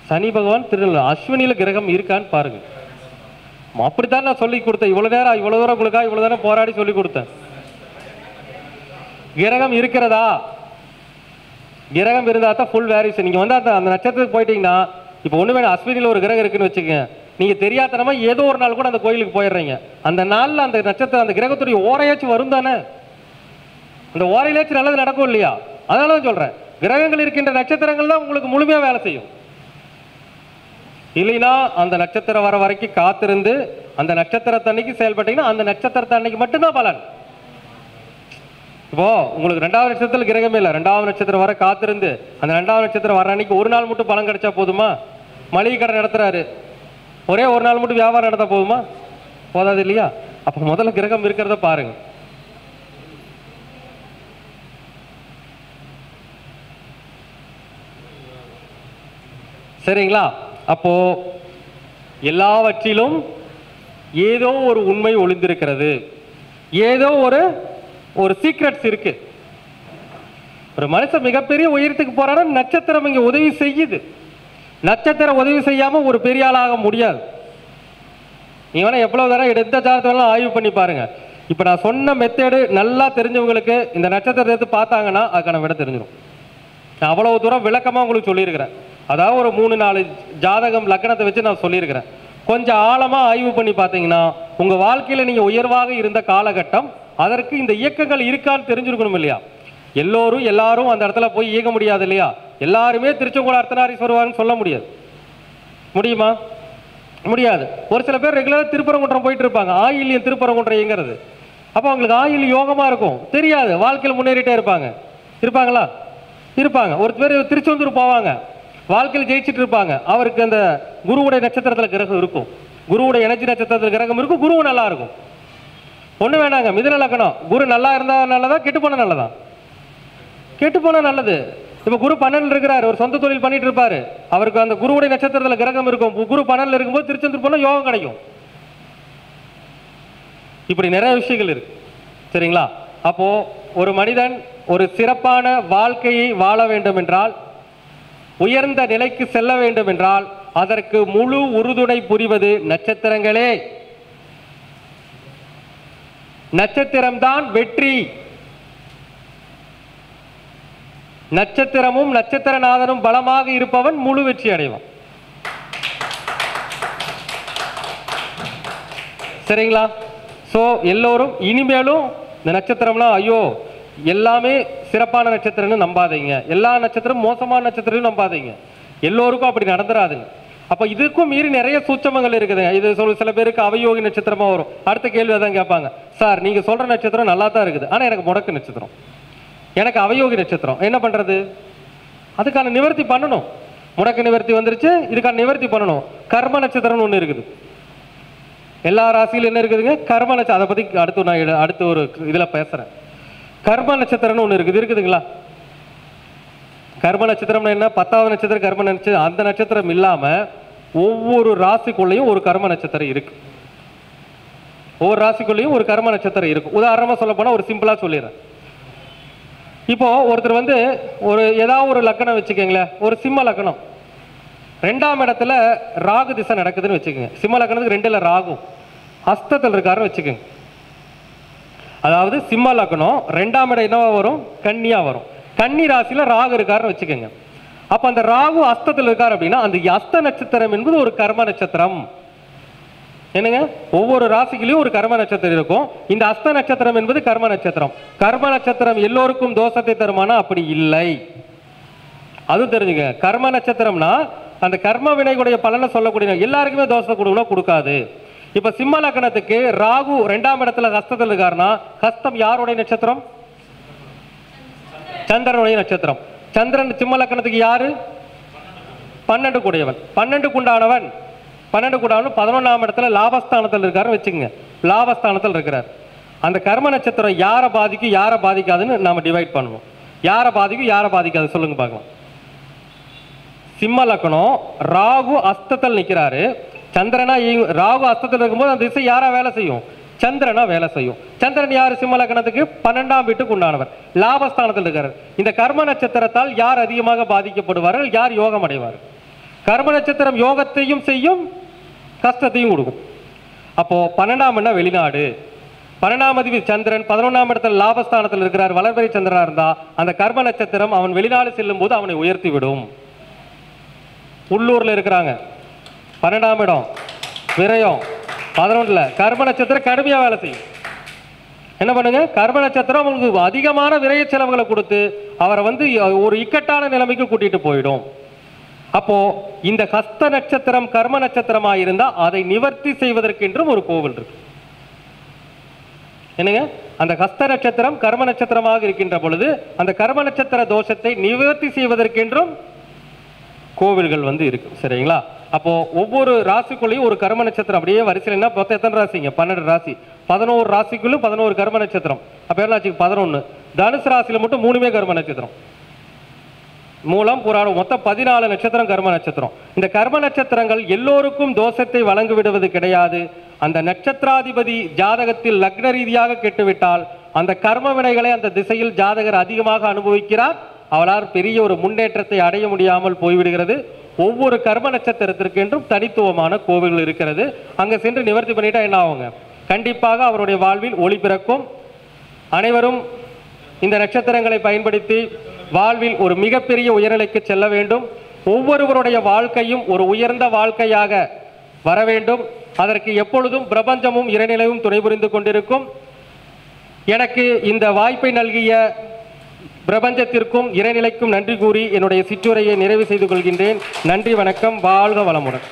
சனி பகவான் திருநெல்வேலி அஸ்வினியில் கிரகம் இருக்கான்னு பாருங்க. அப்படித்தான் நான் சொல்லி கொடுத்தேன். இவ்வளோ நேரம் இவ்வளோ தூரம் உங்களுக்காக இவ்வளோ நேரம் போராடி சொல்லி கொடுத்தேன். கிரகம் இருக்கிறதா? கிரகம் இருந்தால் தான் ஃபுல் வேரியேஷன். நீங்கள் வந்து அந்த நட்சத்திரத்துக்கு போயிட்டீங்கன்னா, இப்போ ஒன்று வேணும், அஸ்வினியில் ஒரு கிரகம் இருக்குன்னு வச்சுக்கோங்க, நீங்க தெரியாதனமா ஏதோ ஒரு நாள் கூட அந்த கோயிலுக்கு போயிடுறீங்க. அந்த நாள்ல அந்த நட்சத்திரம் அந்த கிரகத்துடைய ஓரையாச்சும் வரும் தானே, அந்த ஓரையிலேச்சும் நல்லது நடக்கும் இல்லையா? அதனால தான் சொல்றேன், கிரகங்கள் இருக்கின்ற நட்சத்திரங்கள் தான் உங்களுக்கு முழுமையா வேலை செய்யும். இல்லைன்னா அந்த நட்சத்திரம் வர வரைக்கும் காத்திருந்து அந்த நட்சத்திரத்தன்னைக்கு செயல்பட்டீங்கன்னா அந்த நட்சத்திரத்தன்னைக்கு மட்டும்தான் பலன். இப்போ உங்களுக்கு 2வது நட்சத்திரத்தில் கிரகமே இல்லை, 2வது நட்சத்திரம் வர காத்திருந்து அந்த 2வது நட்சத்திரம் வர அன்னைக்கு ஒரு நாள் மட்டும் பலன் கிடைச்சா போதுமா? மளிகை கடை நடத்துறாரு, ஒரே ஒரு நாள் மட்டும் வியாபாரம் நடத்த போதுமா? போதாது இல்லையா? அப்ப முதல்ல கிரகம் இருக்கிறத பாருங்க. சரிங்களா? அப்போ எல்லாவற்றிலும் ஏதோ ஒரு உண்மை ஒளிந்திருக்கிறது, ஏதோ ஒரு சீக்ரெட்ஸ் இருக்கு. ஒரு மனுஷன் மிகப்பெரிய உயரத்துக்கு போறானா நட்சத்திரம் இங்க உதவி செய்யுது. நட்சத்திரம் உதவி செய்யாம ஒரு பெரிய ஆளாக முடியாது. நீங்க வேணா எவ்வளவு தரம் எந்த ஜாதகத்தெல்லாம் ஆய்வு பண்ணி பாருங்க. இப்ப நான் சொன்ன மெத்தேடு நல்லா தெரிஞ்சவங்களுக்கு இந்த நட்சத்திரத்தை எடுத்து பார்த்தாங்கன்னா அதுக்கான விட தெரிஞ்சிடும். நான் அவ்வளவு தூரம் விளக்கமா உங்களுக்கு சொல்லியிருக்கிறேன். அதாவது ஒரு 3-4 ஜாதகம் லக்னத்தை வச்சு நான் சொல்லியிருக்கிறேன். கொஞ்சம் ஆழமா ஆய்வு பண்ணி பார்த்தீங்கன்னா உங்க வாழ்க்கையில நீங்க உயர்வாக இருந்த காலகட்டம், அதற்கு இந்த இயக்கங்கள் இருக்கான்னு தெரிஞ்சிருக்கணும் இல்லையா? எல்லாரும் அந்த இடத்துல போய் இயங்க முடியாது இல்லையா? எல்லாருமே திருச்செங்கோடு அர்த்தநாரீஸ்வரர்னு சொல்ல முடியாது. முடியுமா? முடியாது. ஒரு சில பேர் ரெகுலராக திருப்பரங்குன்றம் போயிட்டு இருப்பாங்க, ஆயில்யம் திருப்பரங்குன்றம் இயங்கிறது. அப்போ அவங்களுக்கு ஆயில் யோகமா இருக்கும், தெரியாது, வாழ்க்கையில் முன்னேறிட்டே இருப்பாங்களா? இருப்பாங்க. ஒரு பேர் திருச்செந்தூர் போவாங்க, வாழ்க்கையில் ஜெயிச்சுட்டு இருப்பாங்க. அவருக்கு அந்த குருவுடைய நட்சத்திரத்தில் கிரகம் இருக்கும், குருவுடைய எனர்ஜி நட்சத்திரத்தில் கிரகம் இருக்கும், குரு நல்லா இருக்கும். ஒண்ணு வேணாங்க, மிதுன லக்னம், குரு நல்லா இருந்தா நல்லதா, கெட்டு போனா நல்லதா? கெட்டு போனா நல்லது. இப்ப குரு 12 இருக்கிறாரு, ஒரு சொந்த தொழில் பண்ணிட்டு இருப்பாரு, அவருக்கு அந்த குருவுடைய நட்சத்திரத்தில் கிரகம் இருக்கும், குரு 12 இருக்கும்போது திருச்செந்தூர் போனா யோகம் கிடைக்கும். இப்படி நிறைய விஷயங்கள் இருக்கு. சரிங்களா? அப்போ ஒரு மனிதன் ஒரு சிறப்பான வாழ்க்கையை வாழ வேண்டும் என்றால், உயர்ந்த நிலைக்கு செல்ல வேண்டும் என்றால், அதற்கு முழு உறுதுணை புரிவது நட்சத்திரங்களே. நட்சத்திரம்தான் வெற்றி. நட்சத்திரமும் நட்சத்திரநாதனும் பலமாக இருப்பவன் முழு வெற்றி அடைவான். சரிங்களா? சோ எல்லோரும் இனிமேலும் இந்த நட்சத்திரம்லாம் ஐயோ எல்லாமே சிறப்பான நட்சத்திரம்னு நம்பாதீங்க, எல்லா நட்சத்திரம் மோசமான நட்சத்திரம் நம்பாதீங்க. எல்லோருக்கும் அப்படி நடந்துராதுங்க. அப்ப இதுக்கும் மீறி நிறைய சூட்சமங்கள் இருக்குதுங்க. இது சில பேருக்கு அவயோகி நட்சத்திரமா வரும். அடுத்த கேள்வி அதான் கேட்பாங்க, சார் நீங்க சொல்ற நட்சத்திரம் நல்லா தான் இருக்குது, ஆனா எனக்கு முடக்கு நட்சத்திரம், எனக்கு அவயோகி நட்சத்திரம், என்ன பண்றது? அதுக்கான நிவர்த்தி பண்ணணும். முடக்கு நிவர்த்தி வந்துருச்சு, இதுக்கான நிவர்த்தி பண்ணணும். கர்ம நட்சத்திரம்னு ஒண்ணு இருக்குது. எல்லா ராசியிலும் என்ன இருக்குதுங்க? கர்ம நட்சத்திரம். அதை பத்தி நான் அடுத்த ஒரு இதுல பேசுறேன். கர்ம நட்சத்திரம்னு ஒண்ணு இருக்குதுங்களா? கர்ம நட்சத்திரம் என்ன? 10வது நட்சத்திரம் கர்ம நட்சத்திரம். அந்த நட்சத்திரம் இல்லாம ஒவ்வொரு ராசிக்குள்ளேயும் ஒரு கர்ம நட்சத்திரம் இருக்கு. ஒவ்வொரு ராசிக்குள்ளேயும் ஒரு கர்ம நட்சத்திரம் இருக்கு. உதாரணமா சொல்ல போனா ஒரு சிம்பிளா சொல்லிடுறேன். இப்போ ஒருத்தர் ஒரு ஏதாவது ஒரு லக்னம் வச்சுக்கோங்களேன், ஒரு சிம்ம லக்னம், 2ஆம் இடத்துல ராகு திசை நடக்குதுன்னு வச்சுக்கோங்க. சிம்ம லக்னத்துக்கு 2ல ராகு அஸ்தத்தில் இருக்காருன்னு வச்சுக்கோங்க. அதாவது சிம்ம லக்னம் 2ஆம் இடம் என்னவா வரும்? கன்னியா வரும். கன்னி ராசியில ராகு இருக்காருன்னு வச்சுக்கோங்க. அப்ப அந்த ராகு அஸ்தத்தில் இருக்காரு அப்படின்னா அந்த அஸ்த நட்சத்திரம் என்பது ஒரு கர்ம நட்சத்திரம். என்னங்க? ஒவ்வொரு ராசிக்குலயும் ஒரு கர்ம நட்சத்திரம் இருக்கும். இந்த அஸ்த நட்சத்திரம் என்பது கர்ம நட்சத்திரம். கர்ம நட்சத்திரம் எல்லோருக்கும் தோஷத்தை தருமானா? அப்படி இல்லை. அது தெரிஞ்சுங்க. கர்ம நட்சத்திரம்னா அந்த கர்ம வினைகளுடைய பலனை சொல்லக்கூடிய எல்லாருக்குமே தோஷத்தை கொடுக்கணும், கொடுக்காது. இப்ப சிம்ம லக்னத்துக்கு ராகு 2ஆம் இடத்துல ஹஸ்தத்தில் இருக்காருன்னா, ஹஸ்தம் யாருடைய நட்சத்திரம்? சந்திரனுடைய நட்சத்திரம். சந்திரன் சிம்ம லக்னத்துக்கு யாரு? 12 கூடையவன். 12 குண்டானவன் 11ஆம் இடத்துல லாபஸ்தானத்தில் இருக்காருன்னு வச்சுக்கோங்க. லாபஸ்தானத்தில் இருக்கிறார். அந்த கர்ம நட்சத்திரம் யாரை பாதிக்கும் யாரை பாதிக்காதுன்னு நாம டிவைட் பண்ணுவோம். யாரை பாதிக்கும் யாரை பாதிக்காது சொல்லுங்க பார்க்கலாம். சிம்ம லக்னம் ராகு அஸ்தத்தில் நிற்கிறாரு. சந்திரனா ராகு அஸ்தத்தில் இருக்கும்போது அந்த திசை யாரா வேலை செய்யும்? சந்திரனா வேலை செய்யும். சந்திரன் யாரு? சிம்ம லக்னத்துக்கு 12ஆம் வீட்டுக்கு உண்டானவர், லாபஸ்தானத்தில் இருக்காரு. இந்த கர்ம நட்சத்திரத்தால் யார் அதிகமாக பாதிக்கப்படுவார்கள்? யார் யோகம் அடைவார்? கர்ம நட்சத்திரம் யோகத்தையும் செய்யும், கஷ்டத்தையும் கொடுக்கும். அப்போ 12ஆம் இடம் வெளிநாடு, 12ஆம் அதிபதி சந்திரன் 11ஆம் இடத்துல லாபஸ்தானத்தில் இருக்கிறார், வளர்பிறை சந்திரனா இருந்தா அந்த கர்ம நட்சத்திரம் அவன் வெளிநாடு செல்லும் போது அவனை உயர்த்தி விடும். உள்ளூர்ல இருக்கிறாங்க 12ஆம் இடம் விரயம். 11ல் கர்ம நட்சத்திரம் கடுமையாக வேலை செய்யும். என்ன பண்ணுங்க, கர்ம நட்சத்திரம் உங்களுக்கு அதிகமான விரய செலவுகளை கொடுத்து அவரை வந்து ஒரு இக்கட்டான நிலைமைக்கு கூட்டிட்டு போயிடும். அப்போ இந்த ஹஸ்த நட்சத்திரம் கர்ம நட்சத்திரமாக இருந்தால் அதை நிவர்த்தி செய்வதற்கென்றும் ஒரு கோவில் இருக்கு. என்னங்க, அந்த ஹஸ்த நட்சத்திரம் கர்ம நட்சத்திரமாக இருக்கின்ற பொழுது அந்த கர்ம நட்சத்திர தோஷத்தை நிவர்த்தி செய்வதற்கென்றும் கோவில்கள் வந்து இருக்கு. சரிங்களா? அப்போ ஒவ்வொரு ராசிக்குள்ளேயும் ஒரு கர்ம நட்சத்திரம் அப்படியே வரிசையில் என்ன மொத்தம் எத்தனை ராசிங்க? 12 ராசி. 11 ராசிக்குள்ளும் 11 கர்ம நட்சத்திரம். அப்போ என்ன ஆச்சு? 11. தனுசு ராசியில் மட்டும் 3 கர்ம நட்சத்திரம். மூலம் புராணம் மொத்தம் 14 நட்சத்திரம் கர்ம நட்சத்திரம். இந்த கர்ம நட்சத்திரங்கள் எல்லோருக்கும் தோஷத்தை வழங்கி விடுவது கிடையாது. அந்த நட்சத்திராதிபதி ஜாதகத்தில் லக்ன ரீதியாக கெட்டுவிட்டால் அந்த கர்ம வினைகளை அந்த திசையில் ஜாதகர் அதிகமாக அனுபவிக்கிறார். அவளால் பெரிய ஒரு முன்னேற்றத்தை அடைய முடியாமல் போய்விடுகிறது. ஒவ்வொரு கர்ம நட்சத்திரத்திற்கு என்றும் தனித்துவமான கோவில்கள் இருக்கிறது. அங்கே சென்று நிவர்த்தி பண்ணிட்டா என்ன ஆகுங்க? கண்டிப்பாக அவருடைய வாழ்வில் ஒளி பிறக்கும். அனைவரும் இந்த நட்சத்திரங்களை பயன்படுத்தி வாழ்வில் ஒரு மிகப்பெரிய உயர்நிலைக்கு செல்ல வேண்டும். ஒவ்வொருவருடைய வாழ்க்கையும் ஒரு உயர்ந்த வாழ்க்கையாக வர வேண்டும். அதற்கு எப்பொழுதும் பிரபஞ்சமும் இறைநிலையும் துணை புரிந்து கொண்டிருக்கும். எனக்கு இந்த வாய்ப்பை நல்கிய பிரபஞ்சத்திற்கும் இறைநிலைக்கும் நன்றி கூறி என்னுடைய சிற்றுரையை நிறைவு செய்து கொள்கின்றேன். நன்றி, வணக்கம், வாழ்க வளமுடன்.